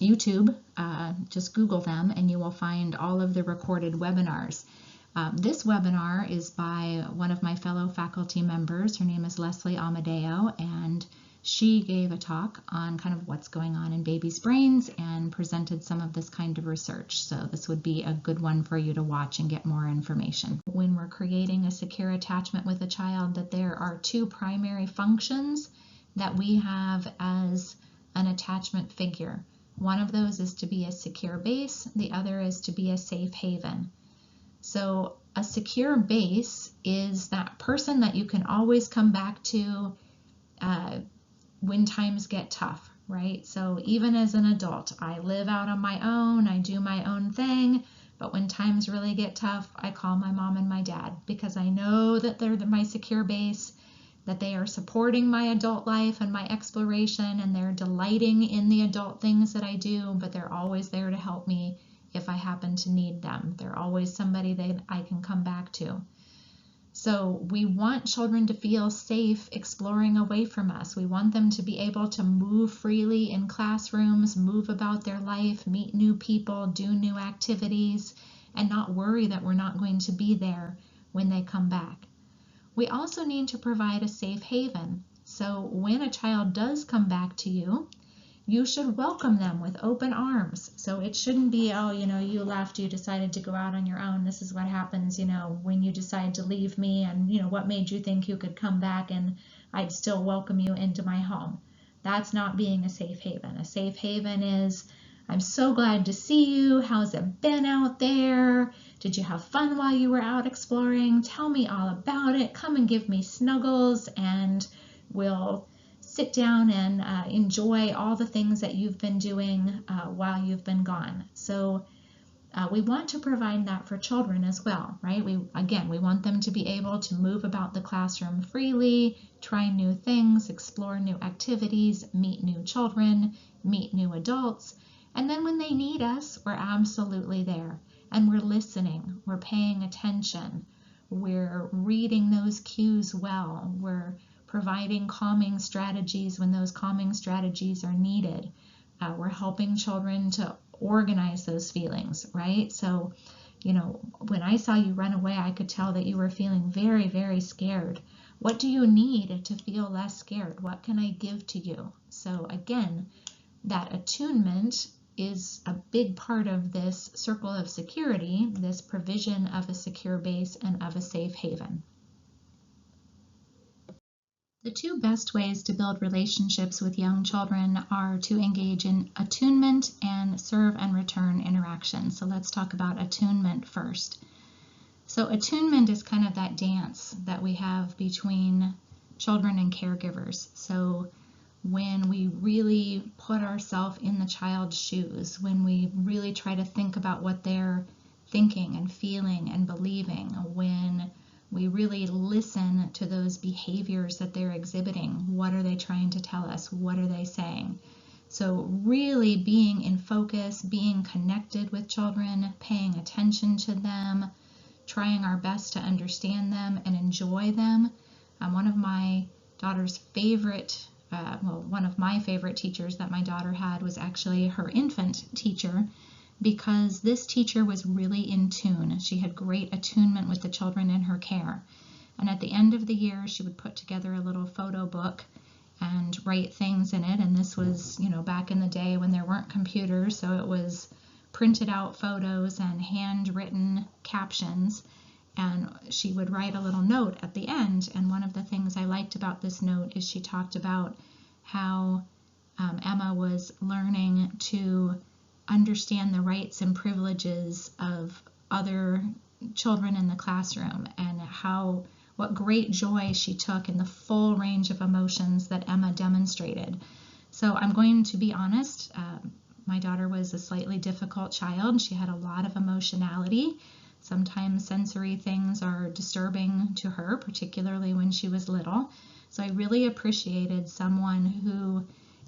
YouTube, just Google them and you will find all of the recorded webinars. This webinar is by one of my fellow faculty members. Her name is Leslie Amadeo, and she gave a talk on kind of what's going on in babies' brains and presented some of this kind of research. So this would be a good one for you to watch and get more information. When we're creating a secure attachment with a child, that there are two primary functions that we have as an attachment figure. One of those is to be a secure base, the other is to be a safe haven. So a secure base is that person that you can always come back to when times get tough, right? So even as an adult, I live out on my own, I do my own thing, but when times really get tough, I call my mom and my dad because I know that they're my secure base, that they are supporting my adult life and my exploration, and they're delighting in the adult things that I do, but they're always there to help me if I happen to need them. They're always somebody that I can come back to. So we want children to feel safe exploring away from us. We want them to be able to move freely in classrooms, move about their life, meet new people, do new activities, and not worry that we're not going to be there when they come back. We also need to provide a safe haven. So when a child does come back to you, you should welcome them with open arms. So it shouldn't be, oh, you left, you decided to go out on your own. This is what happens, when you decide to leave me, and, what made you think you could come back and I'd still welcome you into my home. That's not being a safe haven. A safe haven is, I'm so glad to see you. How's it been out there? Did you have fun while you were out exploring? Tell me all about it. Come and give me snuggles, and we'll sit down and enjoy all the things that you've been doing while you've been gone. So we want to provide that for children as well, right? We want them to be able to move about the classroom freely, try new things, explore new activities, meet new children, meet new adults. And then when they need us, we're absolutely there. And we're listening, we're paying attention, we're reading those cues well, we're providing calming strategies when those calming strategies are needed. We're helping children to organize those feelings, right? So, when I saw you run away, I could tell that you were feeling very, very scared. What do you need to feel less scared? What can I give to you? So again, that attunement is a big part of this circle of security, this provision of a secure base and of a safe haven. The two best ways to build relationships with young children are to engage in attunement and serve and return interaction. So let's talk about attunement first. So attunement is kind of that dance that we have between children and caregivers. So when we really put ourselves in the child's shoes, when we really try to think about what they're thinking and feeling and believing, when we really listen to those behaviors that they're exhibiting. What are they trying to tell us? What are they saying? So really being in focus, being connected with children, paying attention to them, trying our best to understand them and enjoy them. One of my daughter's favorite, one of my favorite teachers that my daughter had was actually her infant teacher, because this teacher was really in tune. She had great attunement with the children in her care. And at the end of the year, she would put together a little photo book and write things in it. And this was, back in the day when there weren't computers, so it was printed out photos and handwritten captions. And she would write a little note at the end. And one of the things I liked about this note is she talked about how Emma was learning to understand the rights and privileges of other children in the classroom, and what great joy she took in the full range of emotions that Emma demonstrated. So I'm going to be honest, my daughter was a slightly difficult child. She had a lot of emotionality. Sometimes sensory things are disturbing to her, particularly when she was little. So I really appreciated someone who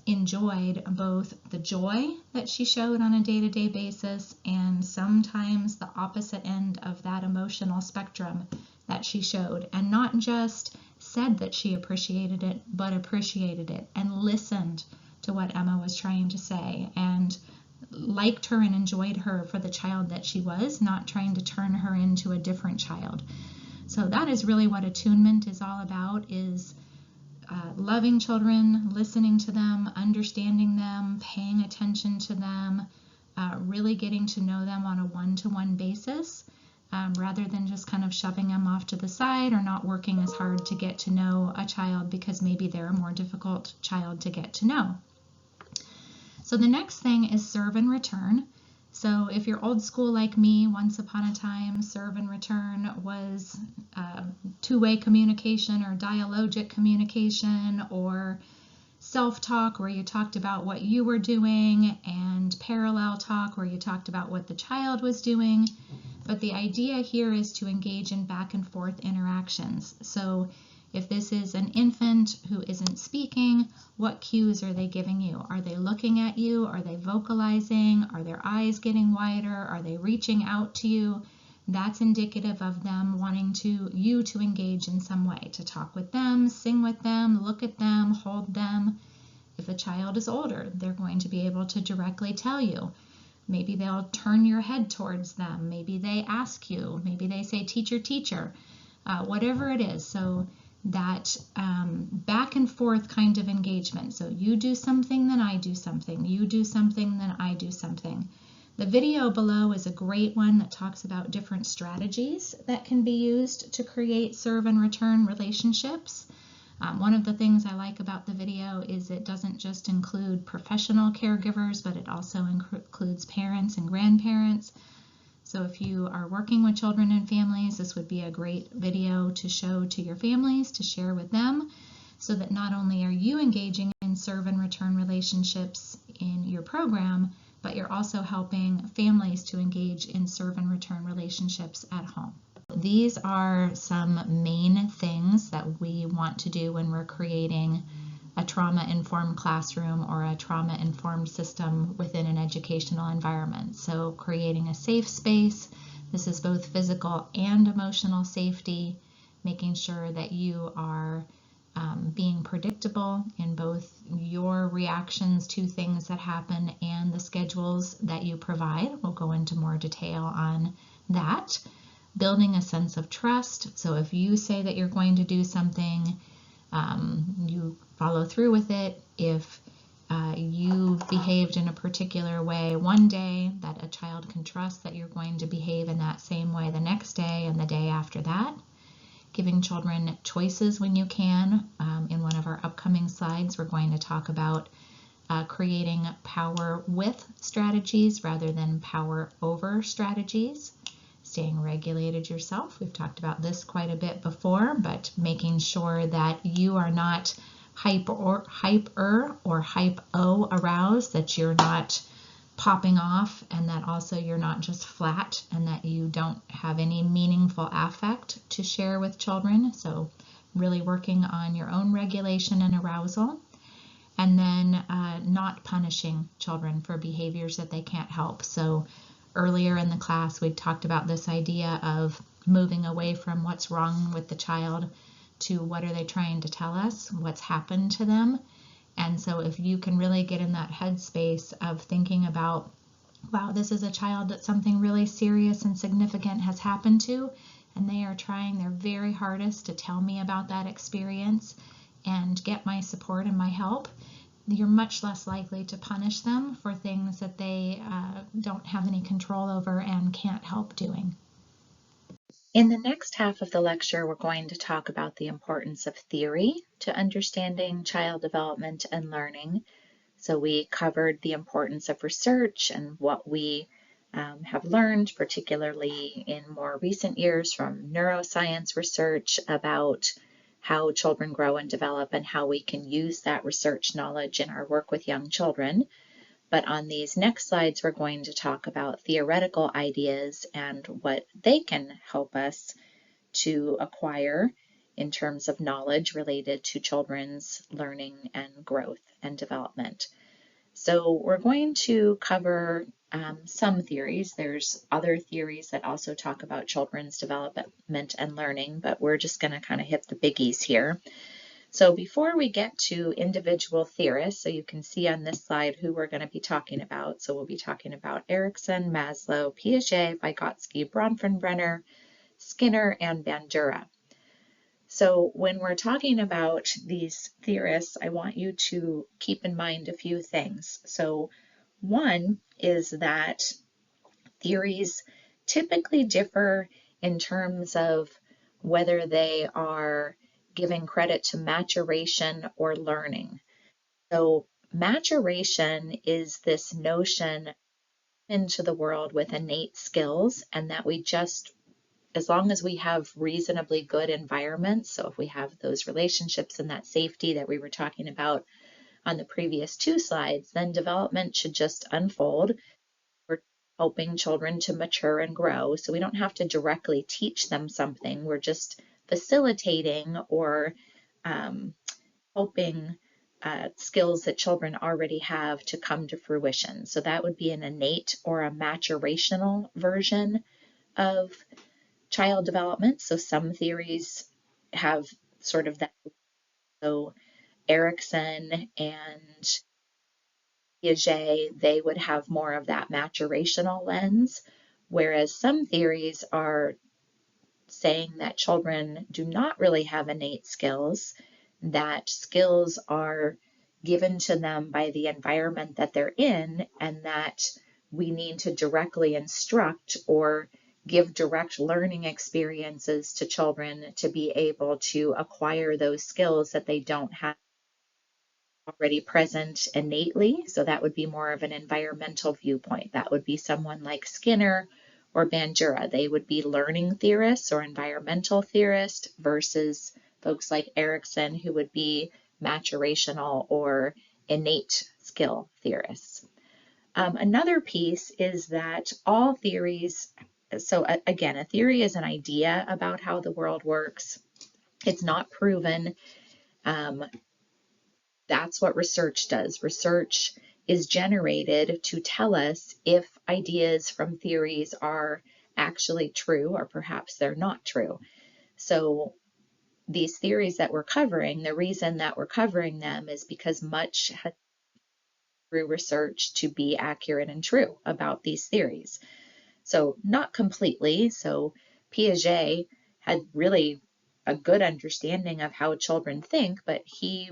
enjoyed both the joy that she showed on a day-to-day basis and sometimes the opposite end of that emotional spectrum that she showed, and not just said that she appreciated it, but appreciated it and listened to what Emma was trying to say and liked her and enjoyed her for the child that she was, not trying to turn her into a different child. So that is really what attunement is all about, is loving children, listening to them, understanding them, paying attention to them, really getting to know them on a one-to-one basis, rather than just kind of shoving them off to the side or not working as hard to get to know a child because maybe they're a more difficult child to get to know. So the next thing is serve and return. So if you're old school like me, once upon a time, serve and return was two-way communication or dialogic communication, or self-talk where you talked about what you were doing, and parallel talk where you talked about what the child was doing. But the idea here is to engage in back and forth interactions. So if this is an infant who isn't speaking, what cues are they giving you? Are they looking at you? Are they vocalizing? Are their eyes getting wider? Are they reaching out to you? That's indicative of them wanting you to engage in some way, to talk with them, sing with them, look at them, hold them. If a child is older, they're going to be able to directly tell you. Maybe they'll turn your head towards them. Maybe they ask you. Maybe they say, teacher, teacher, whatever it is. So that back and forth kind of engagement. So you do something, then I do something. You do something, then I do something. The video below is a great one that talks about different strategies that can be used to create serve and return relationships. One of the things I like about the video is it doesn't just include professional caregivers, but it also includes parents and grandparents. So if you are working with children and families, this would be a great video to show to your families, to share with them, so that not only are you engaging in serve and return relationships in your program, but you're also helping families to engage in serve and return relationships at home. These are some main things that we want to do when we're creating a trauma-informed classroom or a trauma-informed system within an educational environment. So creating a safe space, this is both physical and emotional safety, making sure that you are being predictable in both your reactions to things that happen and the schedules that you provide. We'll go into more detail on that. Building a sense of trust. So if you say that you're going to do something, you follow through with it. If you behaved in a particular way one day, that a child can trust that you're going to behave in that same way the next day and the day after that. Giving children choices when you can. In one of our upcoming slides, we're going to talk about creating power with strategies rather than power over strategies. Staying regulated yourself. We've talked about this quite a bit before, but making sure that you are not hyper or hypo aroused, that you're not popping off, and that also you're not just flat, and that you don't have any meaningful affect to share with children. So really working on your own regulation and arousal. And then not punishing children for behaviors that they can't help. So earlier in the class, we talked about this idea of moving away from what's wrong with the child to what are they trying to tell us, what's happened to them. And so if you can really get in that headspace of thinking about, wow, this is a child that something really serious and significant has happened to, and they are trying their very hardest to tell me about that experience and get my support and my help, you're much less likely to punish them for things that they don't have any control over and can't help doing. In the next half of the lecture, we're going to talk about the importance of theory to understanding child development and learning. So we covered the importance of research and what we have learned, particularly in more recent years from neuroscience research about how children grow and develop and how we can use that research knowledge in our work with young children. But on these next slides, we're going to talk about theoretical ideas and what they can help us to acquire in terms of knowledge related to children's learning and growth and development. So we're going to cover some theories. There's other theories that also talk about children's development and learning, but we're just going to kind of hit the biggies here. So before we get to individual theorists, so you can see on this slide who we're going to be talking about. So we'll be talking about Erikson, Maslow, Piaget, Vygotsky, Bronfenbrenner, Skinner, and Bandura. So when we're talking about these theorists, I want you to keep in mind a few things. So one is that theories typically differ in terms of whether they are giving credit to maturation or learning. So maturation is this notion into the world with innate skills, and that we just, as long as we have reasonably good environments, so if we have those relationships and that safety that we were talking about on the previous two slides, then development should just unfold. We're helping children to mature and grow, so we don't have to directly teach them something. We're just facilitating or helping skills that children already have to come to fruition. So that would be an innate or a maturational version of child development. So some theories have sort of that. So Erikson and Piaget, they would have more of that maturational lens, whereas some theories are saying that children do not really have innate skills, that skills are given to them by the environment that they're in, and that we need to directly instruct or give direct learning experiences to children to be able to acquire those skills that they don't have already present innately. So that would be more of an environmental viewpoint. That would be someone like Skinner or Bandura. They would be learning theorists or environmental theorists versus folks like Erikson, who would be maturational or innate skill theorists. Another piece is that all theories, so again, a theory is an idea about how the world works. It's not proven. That's what research does. Research is generated to tell us if ideas from theories are actually true or perhaps they're not true. So these theories that we're covering, the reason that we're covering them is because much has through research to be accurate and true about these theories. So not completely. So Piaget had really a good understanding of how children think, but he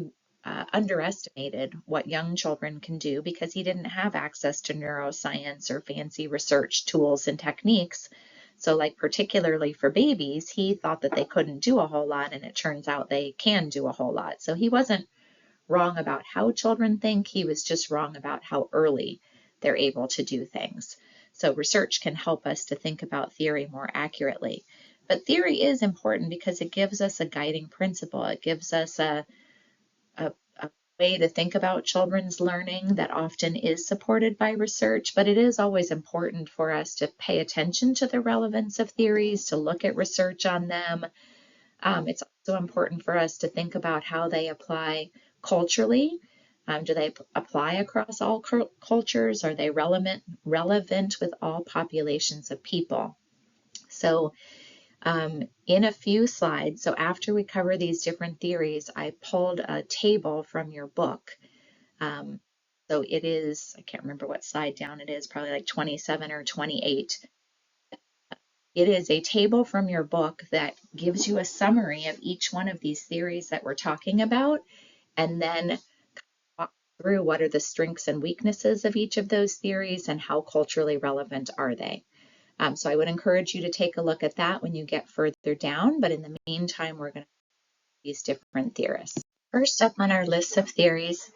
underestimated what young children can do because he didn't have access to neuroscience or fancy research tools and techniques. So like particularly for babies, he thought that they couldn't do a whole lot, and it turns out they can do a whole lot. So he wasn't wrong about how children think, he was just wrong about how early they're able to do things. So research can help us to think about theory more accurately. But theory is important because it gives us a guiding principle. It gives us a way to think about children's learning that often is supported by research, but it is always important for us to pay attention to the relevance of theories, to look at research on them. It's also important for us to think about how they apply culturally. Do they apply across all cultures? Are they relevant with all populations of people? So in a few slides, so after we cover these different theories, I pulled a table from your book. So it is, I can't remember what slide down it is, probably like 27 or 28. It is a table from your book that gives you a summary of each one of these theories that we're talking about, and then walk through what are the strengths and weaknesses of each of those theories and how culturally relevant are they. So I would encourage you to take a look at that when you get further down, but in the meantime, we're going to these different theorists. First up on our list of theories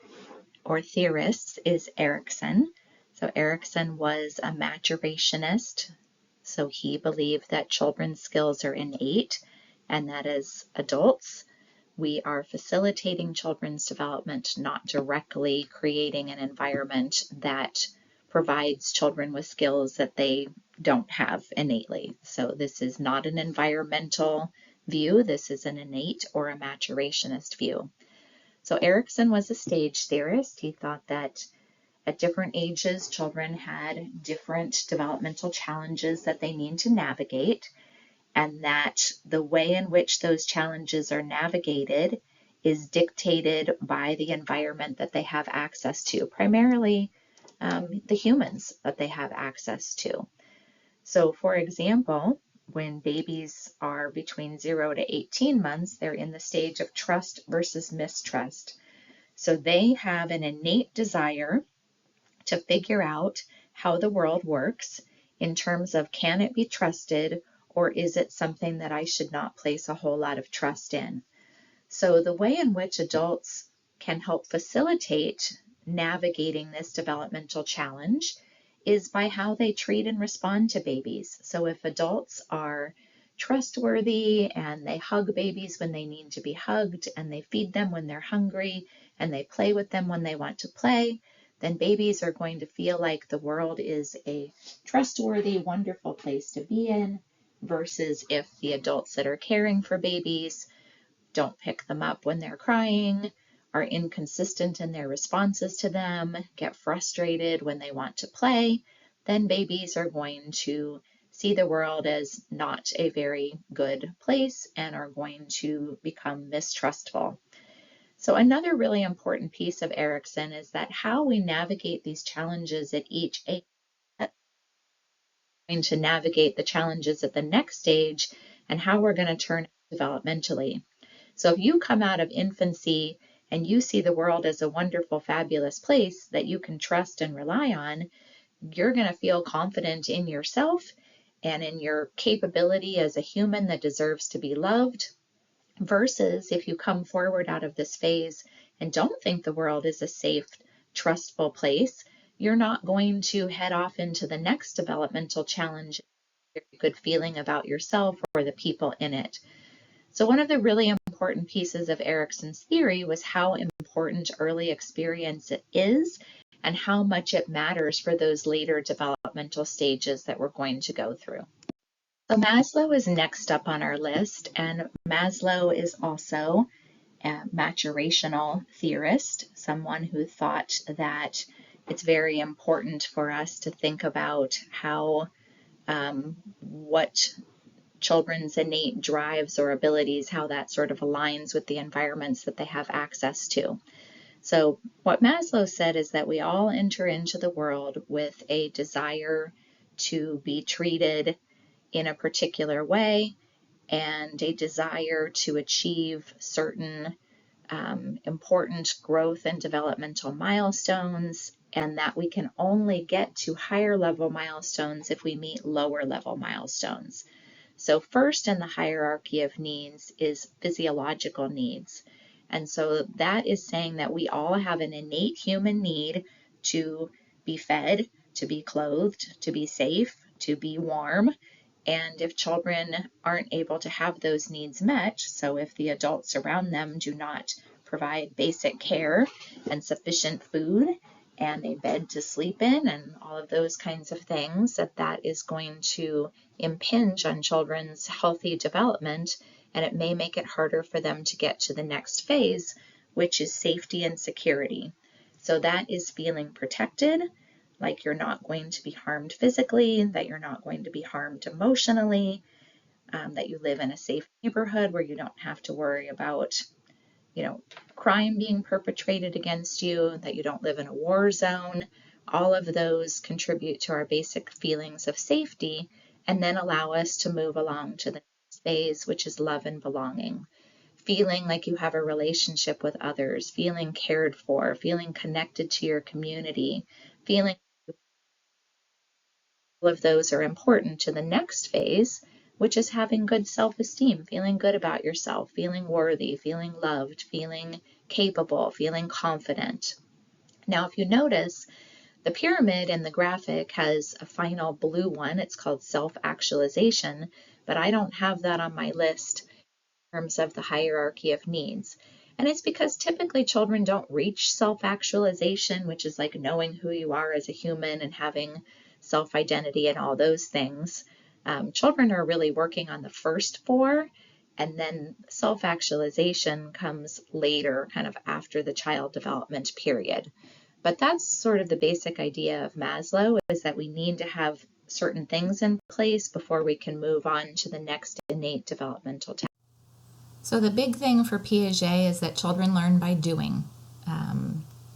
or theorists is Erikson. So Erikson was a maturationist. So he believed that children's skills are innate and that as adults, we are facilitating children's development, not directly creating an environment that provides children with skills that they don't have innately. So this is not an environmental view. This is an innate or a maturationist view. So Erikson was a stage theorist. He thought that at different ages, children had different developmental challenges that they need to navigate, and that the way in which those challenges are navigated is dictated by the environment that they have access to, primarily the humans that they have access to. So, for example, when babies are between 0 to 18 months, they're in the stage of trust versus mistrust. So they have an innate desire to figure out how the world works in terms of, can it be trusted, or is it something that I should not place a whole lot of trust in? So the way in which adults can help facilitate navigating this developmental challenge is by how they treat and respond to babies. So if adults are trustworthy and they hug babies when they need to be hugged, and they feed them when they're hungry, and they play with them when they want to play, then babies are going to feel like the world is a trustworthy, wonderful place to be in, versus if the adults that are caring for babies don't pick them up when they're crying, are inconsistent in their responses to them, get frustrated when they want to play, then babies are going to see the world as not a very good place and are going to become mistrustful. So another really important piece of Erikson is that how we navigate these challenges at each age, going to navigate the challenges at the next stage, and how we're going to turn developmentally. So if you come out of infancy and you see the world as a wonderful, fabulous place that you can trust and rely on, you're going to feel confident in yourself and in your capability as a human that deserves to be loved. Versus if you come forward out of this phase and don't think the world is a safe, trustful place, you're not going to head off into the next developmental challenge with a good feeling about yourself or the people in it. So one of the really important pieces of Erikson's theory was how important early experience is and how much it matters for those later developmental stages that we're going to go through. So Maslow is next up on our list, and Maslow is also a maturational theorist, someone who thought that it's very important for us to think about how what children's innate drives or abilities, how that sort of aligns with the environments that they have access to. So what Maslow said is that we all enter into the world with a desire to be treated in a particular way and a desire to achieve certain important growth and developmental milestones, and that we can only get to higher level milestones if we meet lower level milestones. So first in the hierarchy of needs is physiological needs. And so that is saying that we all have an innate human need to be fed, to be clothed, to be safe, to be warm. And if children aren't able to have those needs met, so if the adults around them do not provide basic care and sufficient food and a bed to sleep in and all of those kinds of things, that is going to impinge on children's healthy development, and it may make it harder for them to get to the next phase, which is safety and security. So that is feeling protected, like you're not going to be harmed physically, that you're not going to be harmed emotionally, that you live in a safe neighborhood where you don't have to worry about, crime being perpetrated against you, that you don't live in a war zone. All of those contribute to our basic feelings of safety and then allow us to move along to the next phase, which is love and belonging. Feeling like you have a relationship with others, feeling cared for, feeling connected to your community, feeling all of those are important to the next phase, which is having good self-esteem, feeling good about yourself, feeling worthy, feeling loved, feeling capable, feeling confident. Now, if you notice, the pyramid in the graphic has a final blue one. It's called self-actualization, but I don't have that on my list in terms of the hierarchy of needs. And it's because typically children don't reach self-actualization, which is like knowing who you are as a human and having self-identity and all those things. Children are really working on the first four, And then self-actualization comes later, kind of after the child development period. But that's sort of the basic idea of Maslow, is that we need to have certain things in place before we can move on to the next innate developmental task. So the big thing for Piaget is that children learn by doing.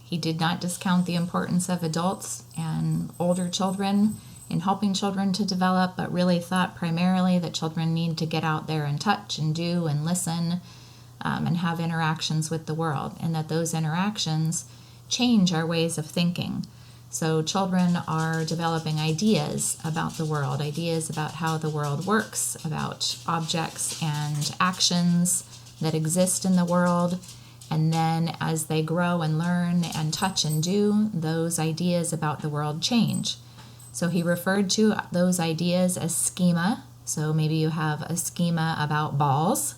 He did not discount the importance of adults and older children in helping children to develop, but really thought primarily that children need to get out there and touch and do and listen and have interactions with the world, and that those interactions change our ways of thinking. So children are developing ideas about the world, ideas about how the world works, about objects and actions that exist in the world. And then as they grow and learn and touch and do, those ideas about the world change. So he referred to those ideas as schema. So maybe you have a schema about balls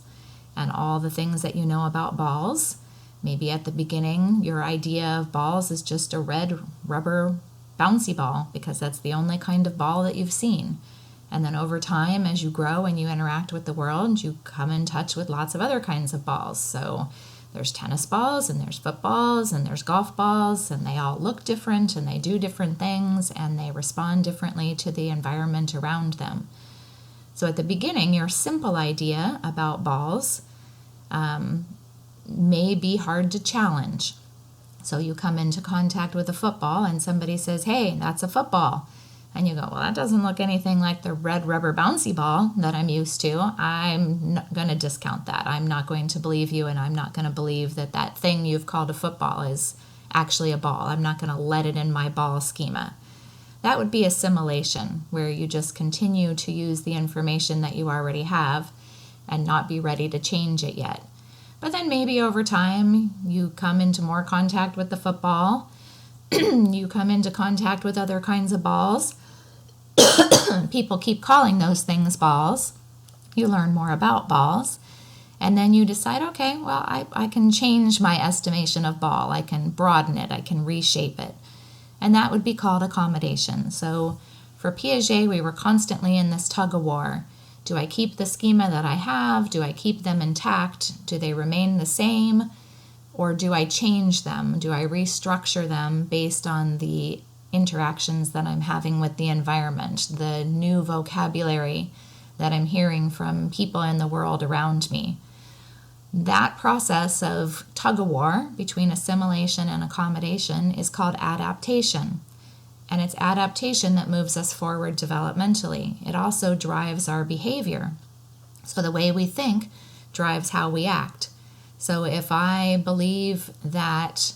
and all the things that you know about balls. Maybe at the beginning, your idea of balls is just a red rubber bouncy ball, because that's the only kind of ball that you've seen. And then over time, as you grow and you interact with the world, you come in touch with lots of other kinds of balls. So there's tennis balls, and there's footballs, and there's golf balls, and they all look different, and they do different things, and they respond differently to the environment around them. So at the beginning, your simple idea about balls may be hard to challenge. So you come into contact with a football, and somebody says, "Hey, that's a football." And you go, "Well, that doesn't look anything like the red rubber bouncy ball that I'm used to. I'm going to discount that. I'm not going to believe you, and I'm not going to believe that that thing you've called a football is actually a ball. I'm not going to let it in my ball schema." That would be assimilation, where you just continue to use the information that you already have and not be ready to change it yet. But then maybe over time, you come into more contact with the football. You come into contact with other kinds of balls. People keep calling those things balls. You learn more about balls. And then you decide, okay, well, I can change my estimation of ball. I can broaden it. I can reshape it. And that would be called accommodation. So for Piaget, we were constantly in this tug of war. Do I keep the schema that I have? Do I keep them intact? Do they remain the same? Or do I change them? Do I restructure them based on the interactions that I'm having with the environment, the new vocabulary that I'm hearing from people in the world around me? That process of tug-of-war between assimilation and accommodation is called adaptation. And it's adaptation that moves us forward developmentally. It also drives our behavior. So the way we think drives how we act. So if I believe that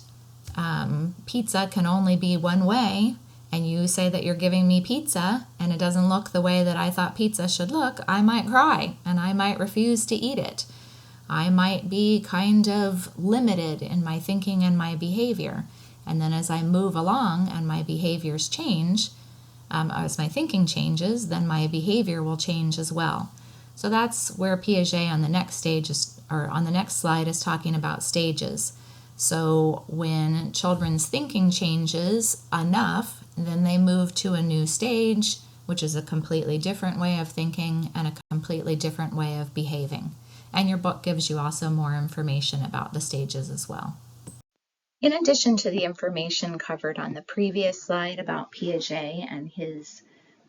pizza can only be one way, and you say that you're giving me pizza and it doesn't look the way that I thought pizza should look, I might cry and I might refuse to eat it. I might be kind of limited in my thinking and my behavior. And then as I move along and my behaviors change, as my thinking changes, then my behavior will change as well. So that's where Piaget on the next stage is, or on the next slide, is talking about stages. So when children's thinking changes enough, then they move to a new stage, which is a completely different way of thinking and a completely different way of behaving. And your book gives you also more information about the stages as well. In addition to the information covered on the previous slide about Piaget and his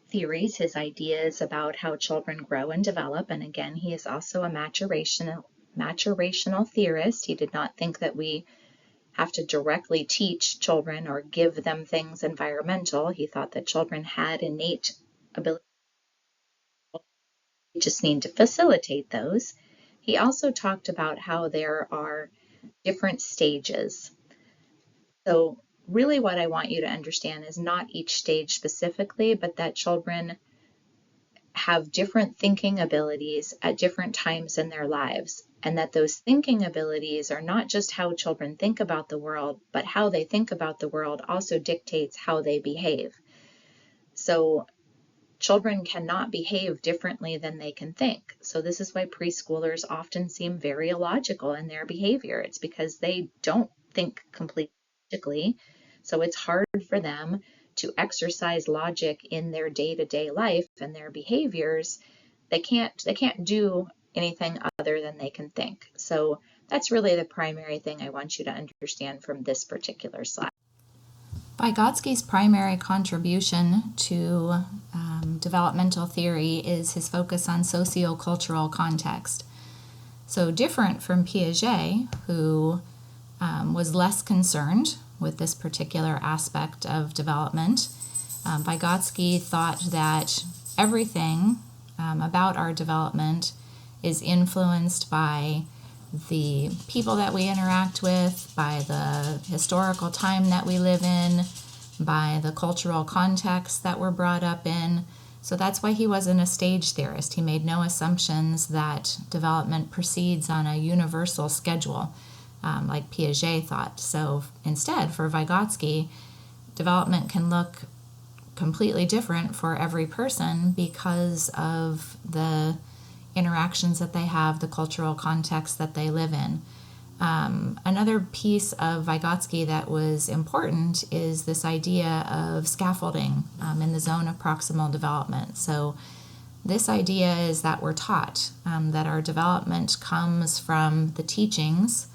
theories, his ideas about how children grow and develop, and again, he is also a maturational theorist. He did not think that we have to directly teach children or give them things environmental. He thought that children had innate ability. We just need to facilitate those. He also talked about how there are different stages. So really what I want you to understand is not each stage specifically, but that children have different thinking abilities at different times in their lives, and that those thinking abilities are not just how children think about the world, but how they think about the world also dictates how they behave. So children cannot behave differently than they can think. So this is why preschoolers often seem very illogical in their behavior. It's because they don't think completely logically. So it's hard for them to exercise logic in their day-to-day life and their behaviors. They can't do anything other than they can think. So that's really the primary thing I want you to understand from this particular slide. Vygotsky's primary contribution to developmental theory is his focus on sociocultural context. So different from Piaget, who was less concerned with this particular aspect of development, Vygotsky thought that everything about our development is influenced by the people that we interact with, by the historical time that we live in, by the cultural context that we're brought up in. So that's why he wasn't a stage theorist. He made no assumptions that development proceeds on a universal schedule, like Piaget thought. So instead, for Vygotsky, development can look completely different for every person because of the interactions that they have, the cultural context that they live in. Another piece of Vygotsky that was important is this idea of scaffolding in the zone of proximal development. So this idea is that we're taught that our development comes from the teachings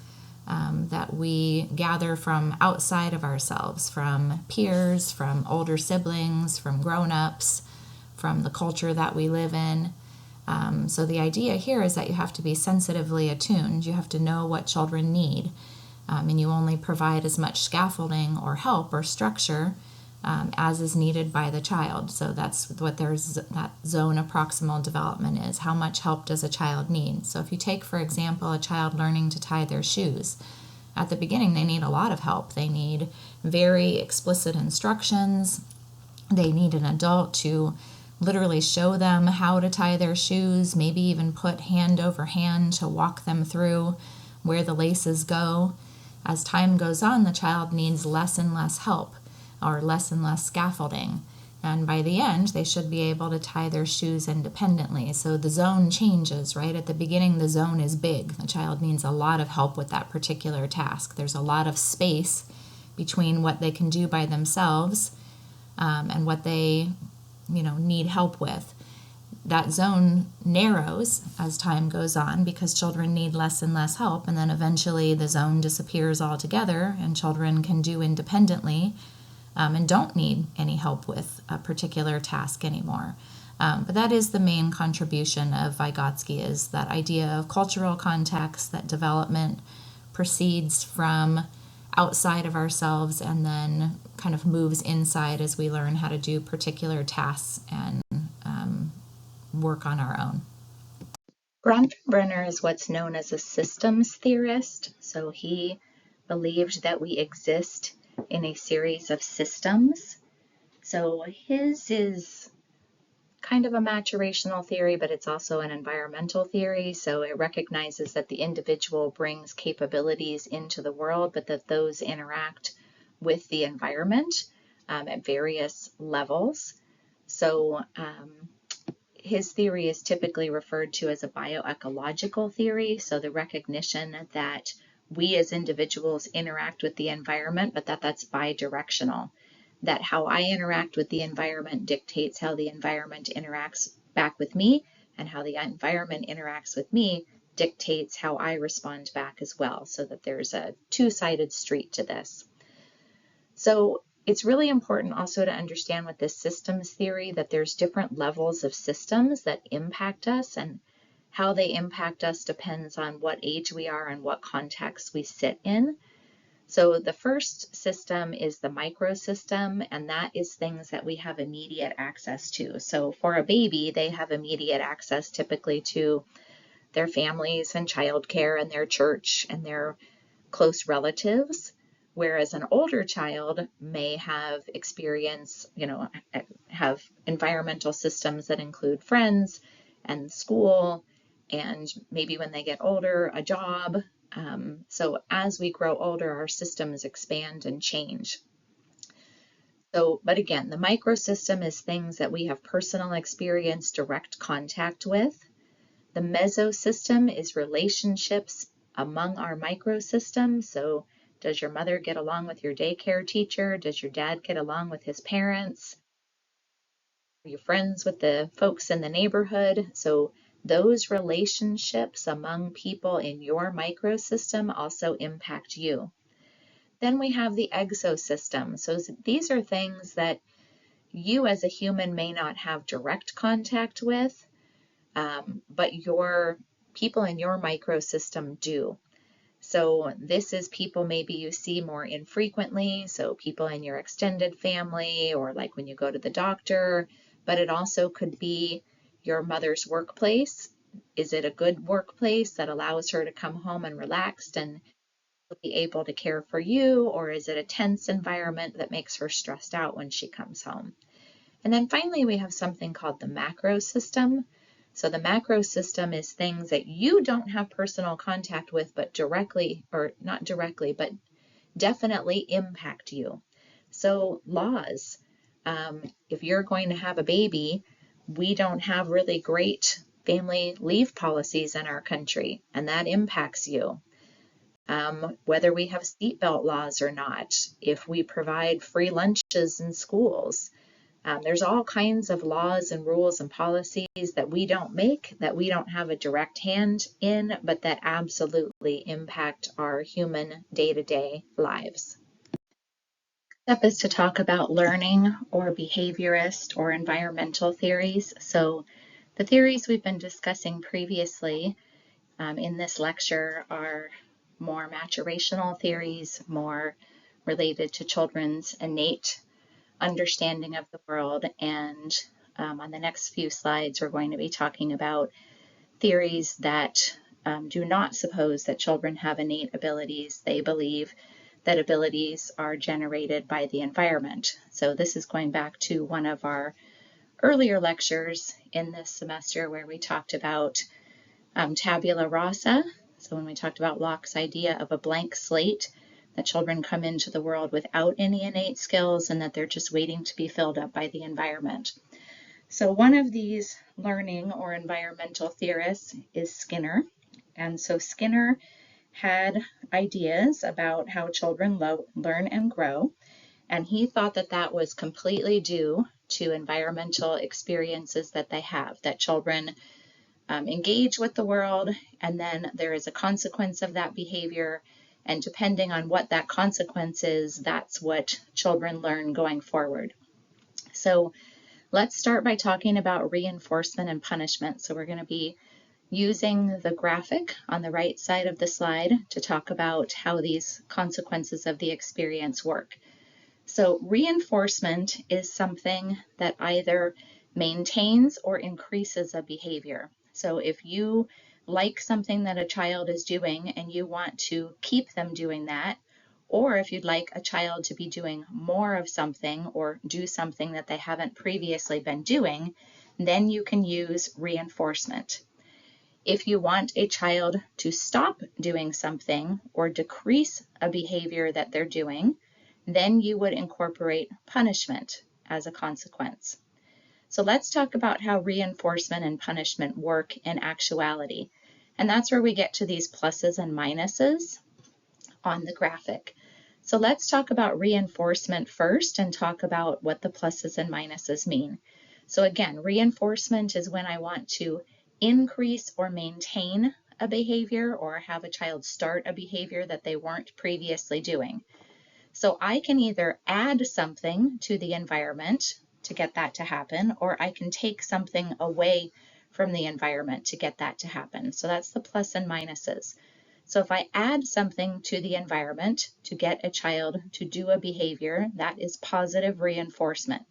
that we gather from outside of ourselves, from peers, from older siblings, from grown-ups, from the culture that we live in. So the idea here is that you have to be sensitively attuned. You have to know what children need, and you only provide as much scaffolding or help or structure as is needed by the child. So that's what that zone of proximal development is. How much help does a child need? So if you take, for example, a child learning to tie their shoes, at the beginning they need a lot of help. They need very explicit instructions. They need an adult to literally show them how to tie their shoes, maybe even put hand over hand to walk them through where the laces go. As time goes on, the child needs less and less help or less and less scaffolding. And by the end, they should be able to tie their shoes independently. So the zone changes, right? At the beginning, the zone is big. The child needs a lot of help with that particular task. There's a lot of space between what they can do by themselves and what they need help with. That zone narrows as time goes on because children need less and less help, and then eventually the zone disappears altogether and children can do independently and don't need any help with a particular task anymore. But that is the main contribution of Vygotsky, is that idea of cultural context, that development proceeds from outside of ourselves and then kind of moves inside as we learn how to do particular tasks and work on our own. Bronfenbrenner is what's known as a systems theorist. So he believed that we exist in a series of systems. So his is kind of a maturational theory, but it's also an environmental theory. So it recognizes that the individual brings capabilities into the world, but that those interact with the environment at various levels. So his theory is typically referred to as a bioecological theory. So the recognition that we as individuals interact with the environment, but that's bidirectional. That how I interact with the environment dictates how the environment interacts back with me, and how the environment interacts with me dictates how I respond back as well, so that there's a two-sided street to this. So it's really important also to understand with this systems theory that there's different levels of systems that impact us, and how they impact us depends on what age we are and what context we sit in. So the first system is the microsystem, and that is things that we have immediate access to. So for a baby, they have immediate access typically to their families and childcare and their church and their close relatives, whereas an older child may have experience, have environmental systems that include friends and school, and maybe when they get older, a job. So as we grow older, our systems expand and change. So, but again, the microsystem is things that we have personal experience, direct contact with. The mesosystem is relationships among our microsystems. So does your mother get along with your daycare teacher? Does your dad get along with his parents? Are you friends with the folks in the neighborhood? So those relationships among people in your microsystem also impact you. Then we have the exosystem. So these are things that you as a human may not have direct contact with, but your people in your microsystem do. So this is people maybe you see more infrequently, so people in your extended family or like when you go to the doctor, but it also could be your mother's workplace. Is it a good workplace that allows her to come home and relaxed and be able to care for you, or is it a tense environment that makes her stressed out when she comes home? And then finally, we have something called the macro system. So the macro system is things that you don't have personal contact with, but directly, or not directly, but definitely impact you. So laws, if you're going to have a baby, we don't have really great family leave policies in our country, and that impacts you. Whether we have seatbelt laws or not, if we provide free lunches in schools, there's all kinds of laws and rules and policies that we don't make, that we don't have a direct hand in, but that absolutely impact our human day-to-day lives. Next up is to talk about learning or behaviorist or environmental theories. So the theories we've been discussing previously in this lecture are more maturational theories, more related to children's innate understanding of the world. And on the next few slides, we're going to be talking about theories that do not suppose that children have innate abilities. They believe that abilities are generated by the environment. So this is going back to one of our earlier lectures in this semester where we talked about tabula rasa. So when we talked about Locke's idea of a blank slate, that children come into the world without any innate skills and that they're just waiting to be filled up by the environment. So one of these learning or environmental theorists is Skinner. And so Skinner had ideas about how children learn and grow, and he thought that that was completely due to environmental experiences that they have, that children engage with the world, and then there is a consequence of that behavior, and depending on what that consequence is, that's what children learn going forward. So let's start by talking about reinforcement and punishment. So we're going to be using the graphic on the right side of the slide to talk about how these consequences of the experience work. So reinforcement is something that either maintains or increases a behavior. So if you like something that a child is doing and you want to keep them doing that, or if you'd like a child to be doing more of something or do something that they haven't previously been doing, then you can use reinforcement. If you want a child to stop doing something or decrease a behavior that they're doing, then you would incorporate punishment as a consequence. So let's talk about how reinforcement and punishment work in actuality. And that's where we get to these pluses and minuses on the graphic. So let's talk about reinforcement first and talk about what the pluses and minuses mean. So again, reinforcement is when I want to increase or maintain a behavior or have a child start a behavior that they weren't previously doing. So I can either add something to the environment to get that to happen, or I can take something away from the environment to get that to happen. So that's the plus and minuses. So if I add something to the environment to get a child to do a behavior, that is positive reinforcement.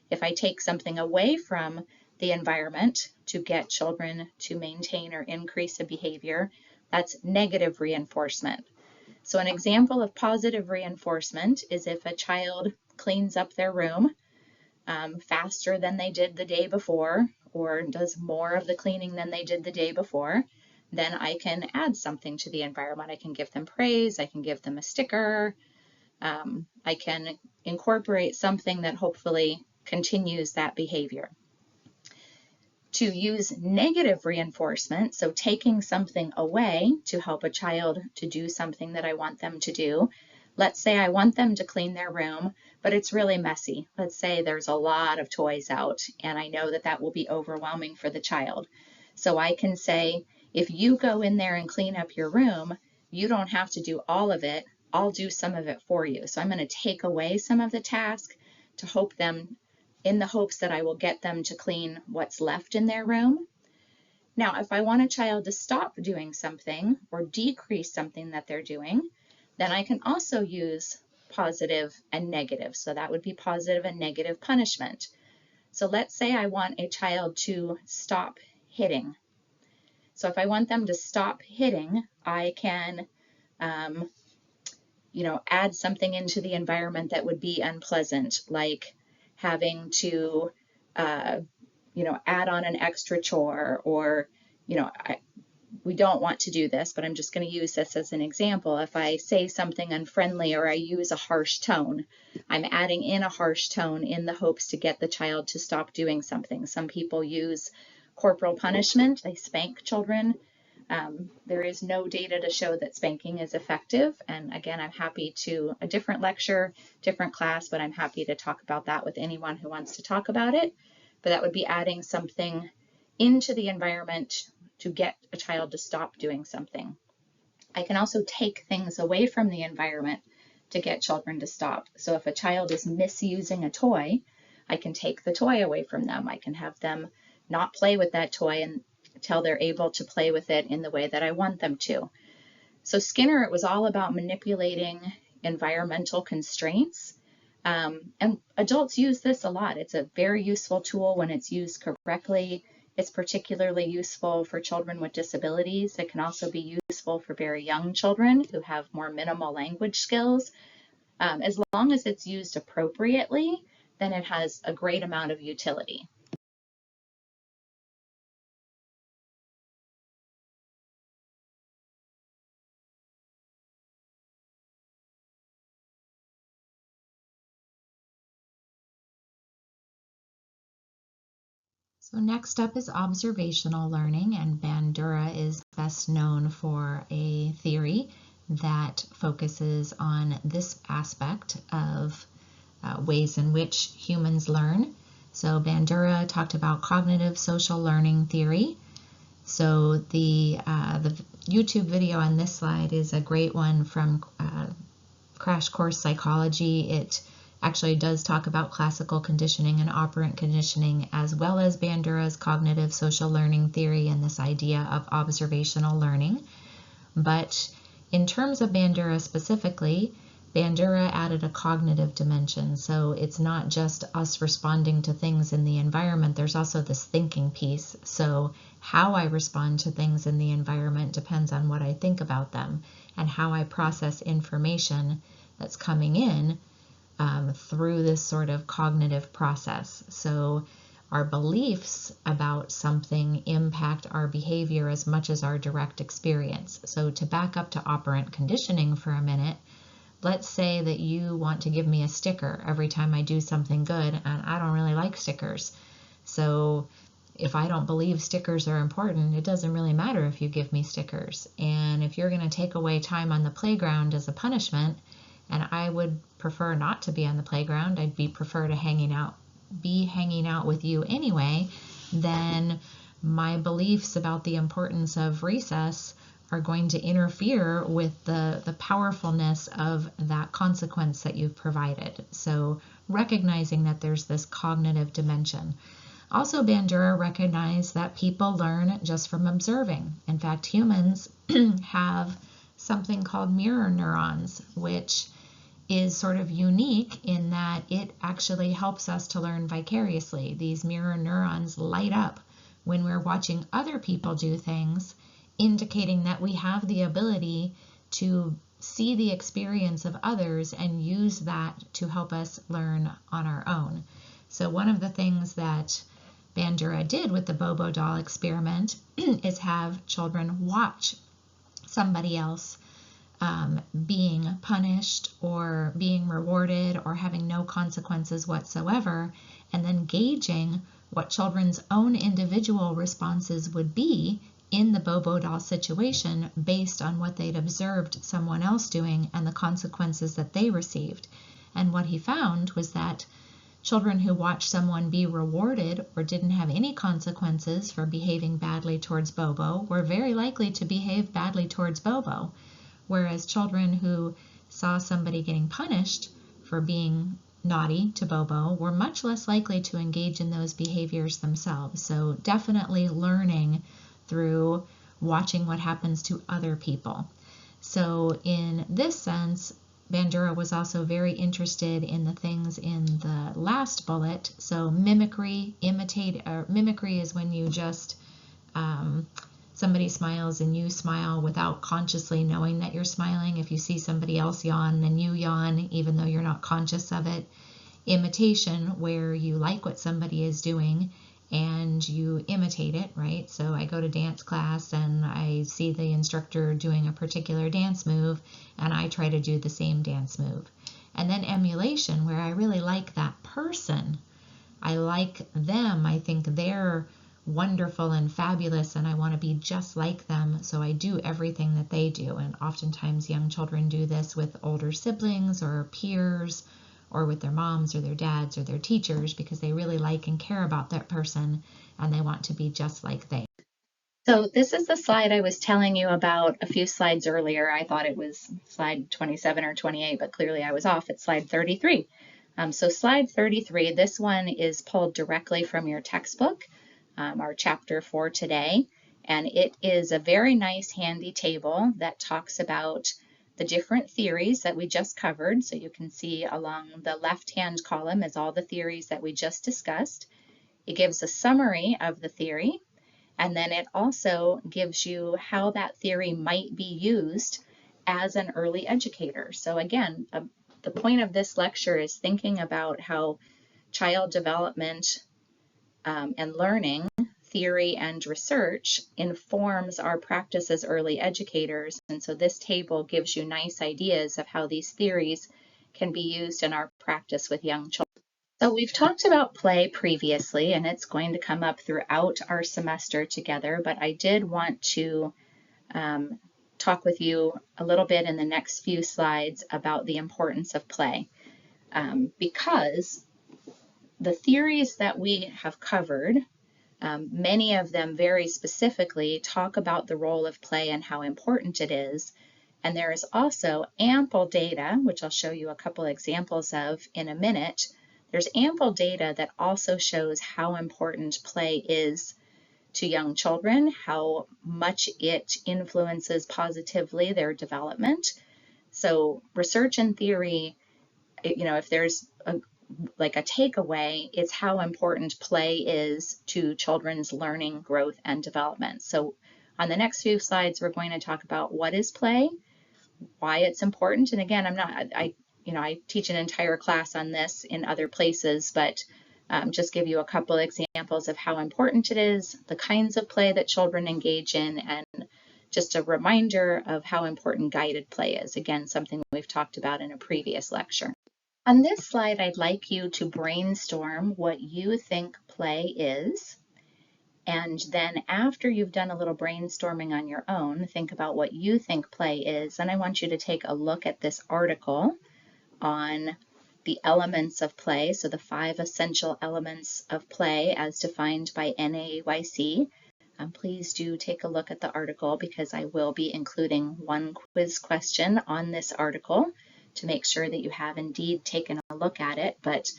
If I take something away from the environment to get children to maintain or increase a behavior, that's negative reinforcement. So an example of positive reinforcement is if a child cleans up their room faster than they did the day before, or does more of the cleaning than they did the day before, then I can add something to the environment. I can give them praise, I can give them a sticker, I can incorporate something that hopefully continues that behavior. To use negative reinforcement, so taking something away to help a child to do something that I want them to do. Let's say I want them to clean their room, but it's really messy. Let's say there's a lot of toys out, and I know that that will be overwhelming for the child. So I can say, if you go in there and clean up your room, you don't have to do all of it. I'll do some of it for you. So I'm going to take away some of the task in the hopes that I will get them to clean what's left in their room. Now, if I want a child to stop doing something or decrease something that they're doing, then I can also use positive and negative. So that would be positive and negative punishment. So let's say I want a child to stop hitting. So if I want them to stop hitting, I can, add something into the environment that would be unpleasant, like having to, add on an extra chore, or, we don't want to do this, but I'm just going to use this as an example. If I say something unfriendly or I use a harsh tone, I'm adding in a harsh tone in the hopes to get the child to stop doing something. Some people use corporal punishment. They spank children. There is no data to show that spanking is effective. And again, I'm happy to, a different lecture, different class, but I'm happy to talk about that with anyone who wants to talk about it. But that would be adding something into the environment to get a child to stop doing something. I can also take things away from the environment to get children to stop. So if a child is misusing a toy, I can take the toy away from them. I can have them not play with that toy until they're able to play with it in the way that I want them to. So Skinner, it was all about manipulating environmental constraints. And adults use this a lot. It's a very useful tool when it's used correctly. It's particularly useful for children with disabilities. It can also be useful for very young children who have more minimal language skills. As long as it's used appropriately, then it has a great amount of utility. So next up is observational learning, and Bandura is best known for a theory that focuses on this aspect of ways in which humans learn. So Bandura talked about cognitive social learning theory. So the YouTube video on this slide is a great one from Crash Course Psychology. It actually does talk about classical conditioning and operant conditioning, as well as Bandura's cognitive social learning theory and this idea of observational learning. But in terms of Bandura specifically, Bandura added a cognitive dimension. So it's not just us responding to things in the environment, there's also this thinking piece. So how I respond to things in the environment depends on what I think about them and how I process information that's coming in through this sort of cognitive process. So our beliefs about something impact our behavior as much as our direct experience. So to back up to operant conditioning for a minute, let's say that you want to give me a sticker every time I do something good, and I don't really like stickers. So if I don't believe stickers are important, it doesn't really matter if you give me stickers. And if you're going to take away time on the playground as a punishment, and I would prefer not to be on the playground, I'd prefer to be hanging out with you anyway, then my beliefs about the importance of recess are going to interfere with the powerfulness of that consequence that you've provided. So recognizing that there's this cognitive dimension. Also, Bandura recognized that people learn just from observing. In fact, humans have something called mirror neurons, which is sort of unique in that it actually helps us to learn vicariously. These mirror neurons light up when we're watching other people do things, indicating that we have the ability to see the experience of others and use that to help us learn on our own. So one of the things that Bandura did with the Bobo doll experiment is have children watch somebody else being punished or being rewarded or having no consequences whatsoever, and then gauging what children's own individual responses would be in the Bobo doll situation based on what they'd observed someone else doing and the consequences that they received. And what he found was that children who watched someone be rewarded or didn't have any consequences for behaving badly towards Bobo were very likely to behave badly towards Bobo, whereas children who saw somebody getting punished for being naughty to Bobo were much less likely to engage in those behaviors themselves. So definitely learning through watching what happens to other people. So in this sense, Bandura was also very interested in the things in the last bullet. So mimicry, mimicry is when you just somebody smiles and you smile without consciously knowing that you're smiling. If you see somebody else yawn, then you yawn even though you're not conscious of it. Imitation, where you like what somebody is doing and you imitate it, right? So I go to dance class and I see the instructor doing a particular dance move and I try to do the same dance move. And then emulation, where I really like that person. I like them. I think they're wonderful and fabulous and I want to be just like them, so I do everything that they do. And oftentimes young children do this with older siblings or peers or with their moms or their dads or their teachers because they really like and care about that person and they want to be just like they. So this is the slide I was telling you about a few slides earlier. I thought it was slide 27 or 28, but clearly I was off. It's slide 33. So slide 33, this one is pulled directly from your textbook, our chapter for today, and it is a very nice handy table that talks about the different theories that we just covered. So you can see along the left-hand column is all the theories that we just discussed. It gives a summary of the theory, and then it also gives you how that theory might be used as an early educator. So again, the point of this lecture is thinking about how child development and learning, theory and research informs our practice as early educators. And so this table gives you nice ideas of how these theories can be used in our practice with young children. So we've talked about play previously, and it's going to come up throughout our semester together, but I did want to talk with you a little bit in the next few slides about the importance of play, because the theories that we have covered, many of them very specifically talk about the role of play and how important it is. And there is also ample data, which I'll show you a couple examples of in a minute. There's ample data that also shows how important play is to young children, how much it influences positively their development. So research and theory, if there's a takeaway, it's how important play is to children's learning, growth, and development. So on the next few slides, we're going to talk about what is play, why it's important. And again, I teach an entire class on this in other places, but just give you a couple examples of how important it is, the kinds of play that children engage in, and just a reminder of how important guided play is. Again, something we've talked about in a previous lecture. On this slide, I'd like you to brainstorm what you think play is. And then after you've done a little brainstorming on your own, think about what you think play is. And I want you to take a look at this article on the elements of play, so the 5 essential elements of play as defined by NAEYC. Please do take a look at the article because I will be including one quiz question on this article to make sure that you have indeed taken a look at it. But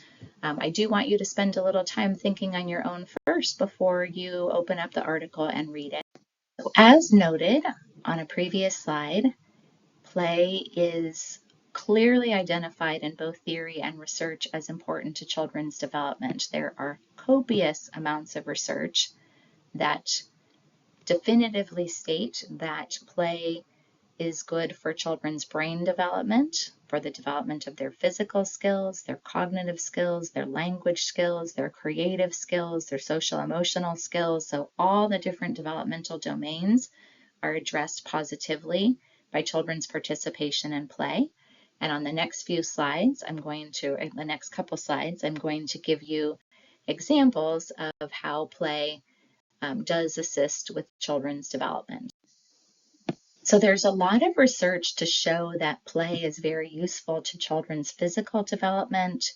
I do want you to spend a little time thinking on your own first before you open up the article and read it. So as noted on a previous slide, play is clearly identified in both theory and research as important to children's development. There are copious amounts of research that definitively state that play is good for children's brain development, for the development of their physical skills, their cognitive skills, their language skills, their creative skills, their social emotional skills. So all the different developmental domains are addressed positively by children's participation in play. And on the next few slides, the next couple slides, I'm going to give you examples of how play does assist with children's development. So there's a lot of research to show that play is very useful to children's physical development,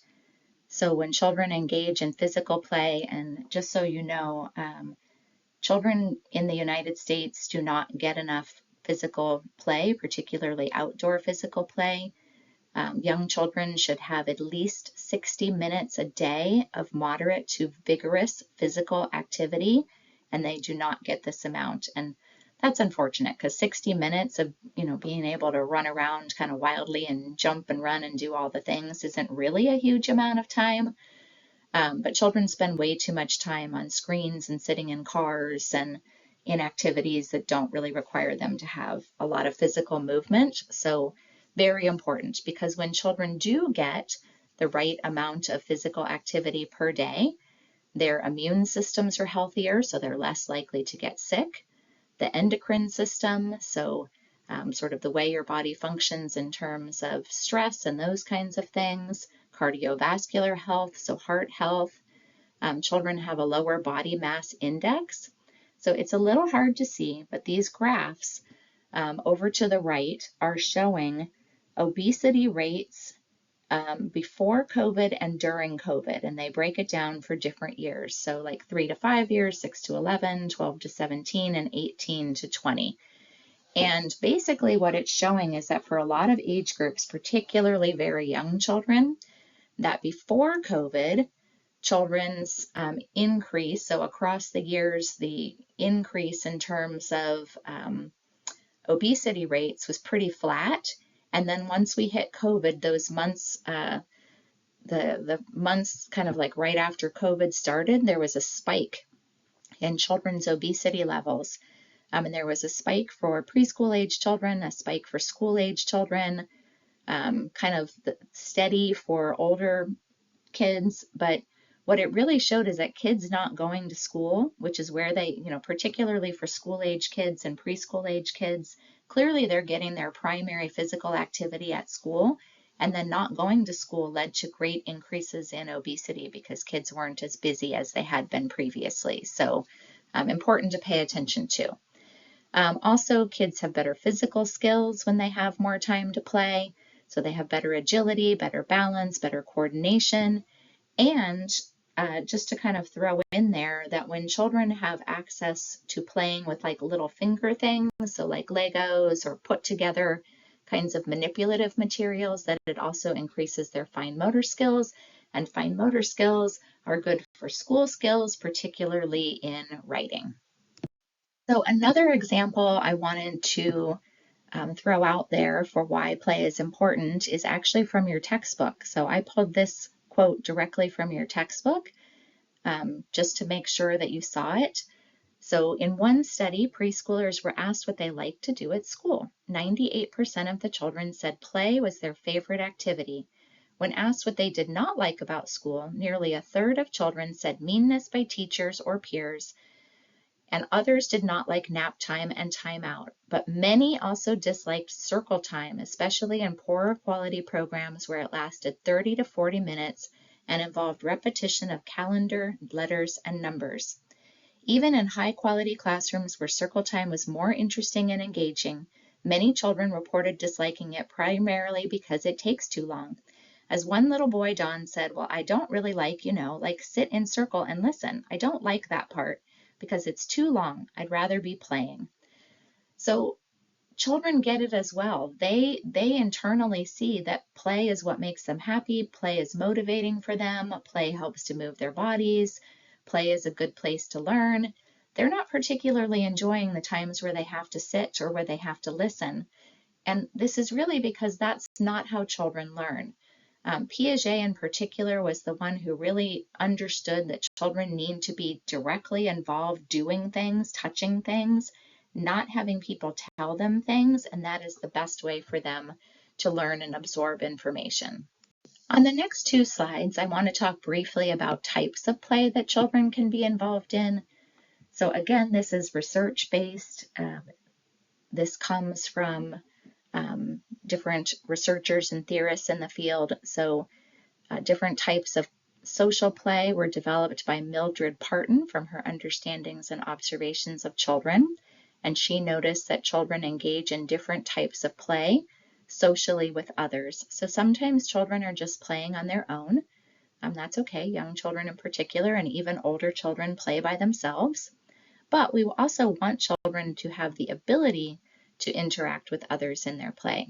So when children engage in physical play, and just so you know, children in the United States do not get enough physical play, particularly outdoor physical play. Young children should have at least 60 minutes a day of moderate to vigorous physical activity, and they do not get this amount. And that's unfortunate because 60 minutes of being able to run around kind of wildly and jump and run and do all the things isn't really a huge amount of time. But children spend way too much time on screens and sitting in cars and in activities that don't really require them to have a lot of physical movement. So very important, because when children do get the right amount of physical activity per day, their immune systems are healthier, so they're less likely to get sick. The endocrine system, so sort of the way your body functions in terms of stress and those kinds of things, cardiovascular health, so heart health. Children have a lower body mass index. So it's a little hard to see, but these graphs over to the right are showing obesity rates before COVID and during COVID, and they break it down for different years. So like 3 to 5 years, 6 to 11, 12 to 17, and 18 to 20. And basically what it's showing is that for a lot of age groups, particularly very young children, that before COVID, children's increase, so across the years, the increase in terms of obesity rates was pretty flat. And then once we hit COVID, those months, the months kind of like right after COVID started, there was a spike in children's obesity levels. And there was a spike for preschool age children, a spike for school age children, kind of steady for older kids. But what it really showed is that kids not going to school, which is where they, particularly for school age kids and preschool age kids, clearly they're getting their primary physical activity at school, and then not going to school led to great increases in obesity because kids weren't as busy as they had been previously. So important to pay attention to. Also, kids have better physical skills when they have more time to play. So they have better agility, better balance, better coordination. And just to kind of throw in there that when children have access to playing with like little finger things, so like Legos or put together kinds of manipulative materials, that it also increases their fine motor skills. And fine motor skills are good for school skills, particularly in writing. So another example I wanted to throw out there for why play is important is actually from your textbook. So I pulled this quote directly from your textbook just to make sure that you saw it. So in one study, preschoolers were asked what they liked to do at school. 98% of the children said play was their favorite activity. When asked what they did not like about school, nearly a third of children said meanness by teachers or peers, and others did not like nap time and time out. But many also disliked circle time, especially in poorer quality programs where it lasted 30 to 40 minutes and involved repetition of calendar, letters, and numbers. Even in high quality classrooms where circle time was more interesting and engaging, many children reported disliking it primarily because it takes too long. As one little boy, Don, said, well, I don't really like sit in circle and listen. I don't like that part because it's too long. I'd rather be playing. So children get it as well. They internally see that play is what makes them happy. Play is motivating for them. Play helps to move their bodies. Play is a good place to learn. They're not particularly enjoying the times where they have to sit or where they have to listen. And this is really because that's not how children learn. Piaget in particular was the one who really understood that children need to be directly involved doing things, touching things, not having people tell them things, and that is the best way for them to learn and absorb information. On the next two slides, I want to talk briefly about types of play that children can be involved in. So again, this is research-based. This comes from different researchers and theorists in the field. So different types of social play were developed by Mildred Parton from her understandings and observations of children. And she noticed that children engage in different types of play socially with others. So sometimes children are just playing on their own. That's okay. Young children in particular, and even older children play by themselves. But we also want children to have the ability to interact with others in their play.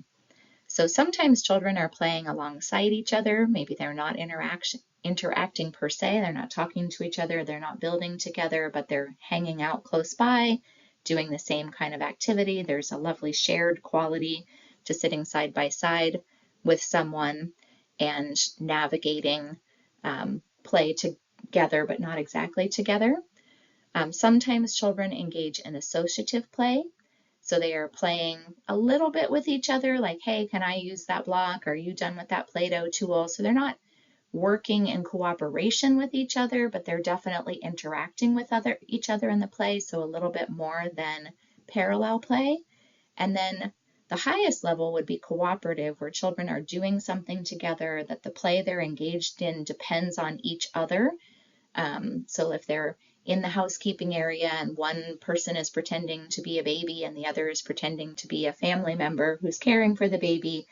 So sometimes children are playing alongside each other. Maybe they're not interacting per se. They're not talking to each other. They're not building together, but they're hanging out close by, doing the same kind of activity. There's a lovely shared quality to sitting side by side with someone and navigating play together, but not exactly together. Sometimes children engage in associative play. So they are playing a little bit with each other, like, hey, can I use that block? Are you done with that Play-Doh tool? So they're not working in cooperation with each other, but they're definitely interacting with each other in the play, so a little bit more than parallel play. And then the highest level would be cooperative, where children are doing something together, that the play they're engaged in depends on each other. So if they're in the housekeeping area and one person is pretending to be a baby and the other is pretending to be a family member who's caring for the baby,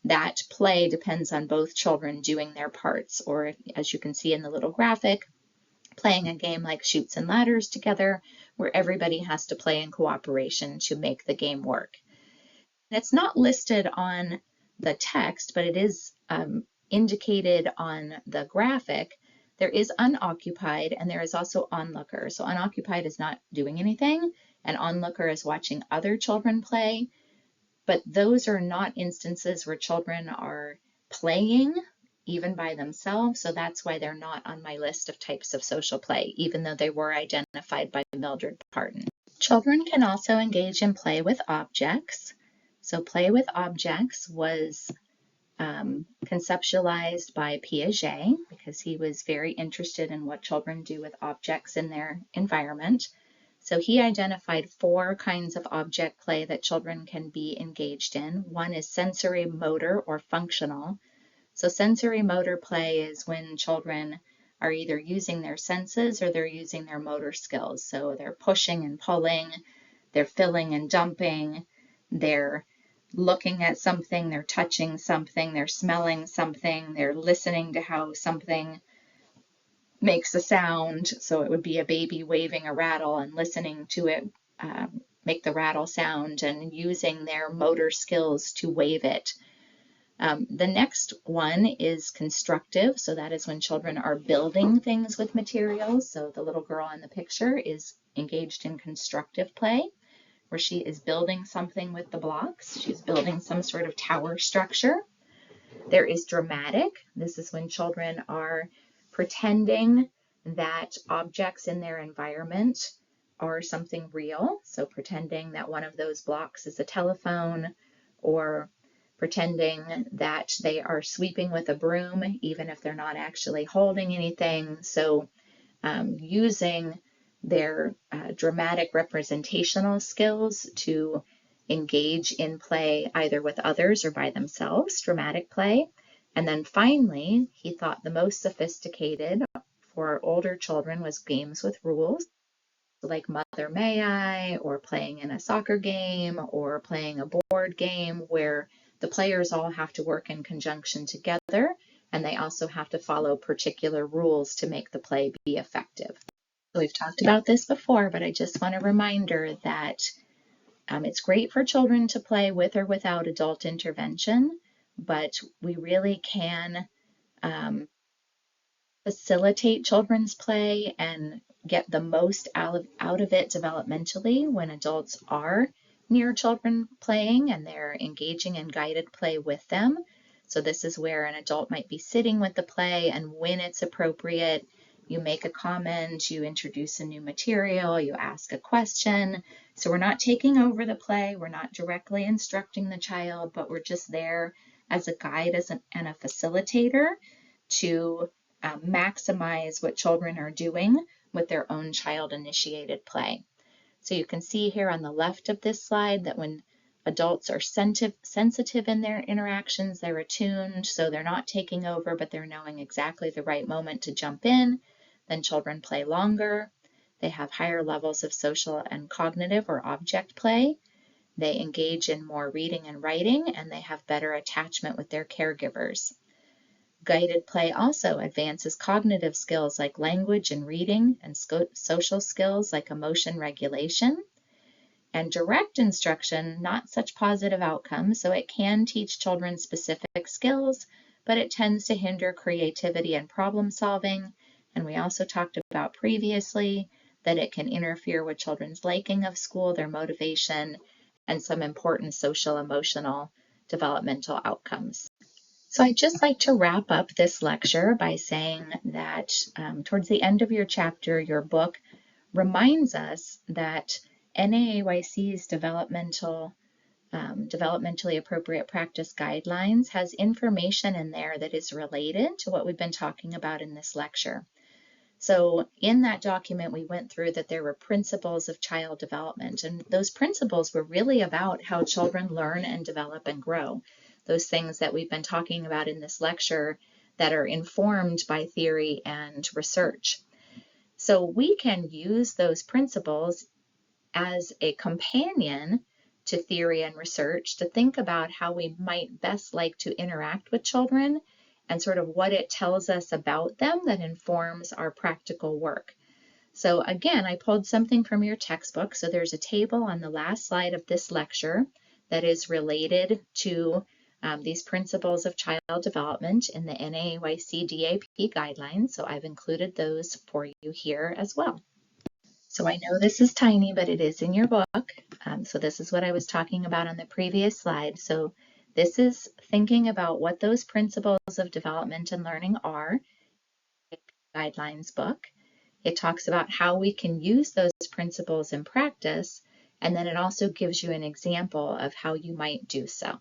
that play depends on both children doing their parts. Or as you can see in the little graphic, playing a game like Chutes and Ladders together, where everybody has to play in cooperation to make the game work. It's not listed on the text, but it is indicated on the graphic. There is unoccupied and there is also onlooker. So unoccupied is not doing anything, and onlooker is watching other children play. But those are not instances where children are playing even by themselves. So that's why they're not on my list of types of social play, even though they were identified by Mildred Parton. Children can also engage in play with objects. So play with objects was conceptualized by Piaget because he was very interested in what children do with objects in their environment. So he identified 4 kinds of object play that children can be engaged in. One is sensory, motor, or functional. So sensory motor play is when children are either using their senses or they're using their motor skills. So they're pushing and pulling, they're filling and dumping, they're looking at something, they're touching something, they're smelling something, they're listening to how something makes a sound. So it would be a baby waving a rattle and listening to it make the rattle sound and using their motor skills to wave it. The next one is constructive. So that is when children are building things with materials. So the little girl in the picture is engaged in constructive play, where she is building something with the blocks. She's building some sort of tower structure. There is dramatic. This is when children are pretending that objects in their environment are something real. So pretending that one of those blocks is a telephone, or pretending that they are sweeping with a broom, even if they're not actually holding anything. So using their dramatic representational skills to engage in play either with others or by themselves, dramatic play. And then finally, he thought the most sophisticated for older children was games with rules, like Mother May I, or playing in a soccer game, or playing a board game where the players all have to work in conjunction together, and they also have to follow particular rules to make the play be effective. So we've talked about this before, but I just want a reminder that it's great for children to play with or without adult intervention, but we really can facilitate children's play and get the most out of it developmentally when adults are near children playing and they're engaging in guided play with them. So this is where an adult might be sitting with the play, and when it's appropriate, you make a comment, you introduce a new material, you ask a question. So we're not taking over the play, we're not directly instructing the child, but we're just there as a guide and a facilitator to maximize what children are doing with their own child-initiated play. So you can see here on the left of this slide that when adults are sensitive in their interactions, they're attuned, so they're not taking over, but they're knowing exactly the right moment to jump in. Then children play longer. They have higher levels of social and cognitive or object play. They engage in more reading and writing, and they have better attachment with their caregivers. Guided play also advances cognitive skills like language and reading, and social skills like emotion regulation. And direct instruction, not such positive outcomes, so it can teach children specific skills, but it tends to hinder creativity and problem solving. And we also talked about previously that it can interfere with children's liking of school, their motivation, and some important social emotional developmental outcomes. So I'd just like to wrap up this lecture by saying that towards the end of your chapter, your book reminds us that NAAYC's developmentally appropriate practice guidelines has information in there that is related to what we've been talking about in this lecture. So in that document, we went through that there were principles of child development, and those principles were really about how children learn and develop and grow. Those things that we've been talking about in this lecture that are informed by theory and research. So we can use those principles as a companion to theory and research to think about how we might best like to interact with children and sort of what it tells us about them that informs our practical work. So again, I pulled something from your textbook. So there's a table on the last slide of this lecture that is related to these principles of child development in the NAAYC DAP guidelines. So I've included those for you here as well. So I know this is tiny, but it is in your book. So this is what I was talking about on the previous slide. So this is thinking about what those principles of development and learning are. Guidelines book. It talks about how we can use those principles in practice, and then it also gives you an example of how you might do so.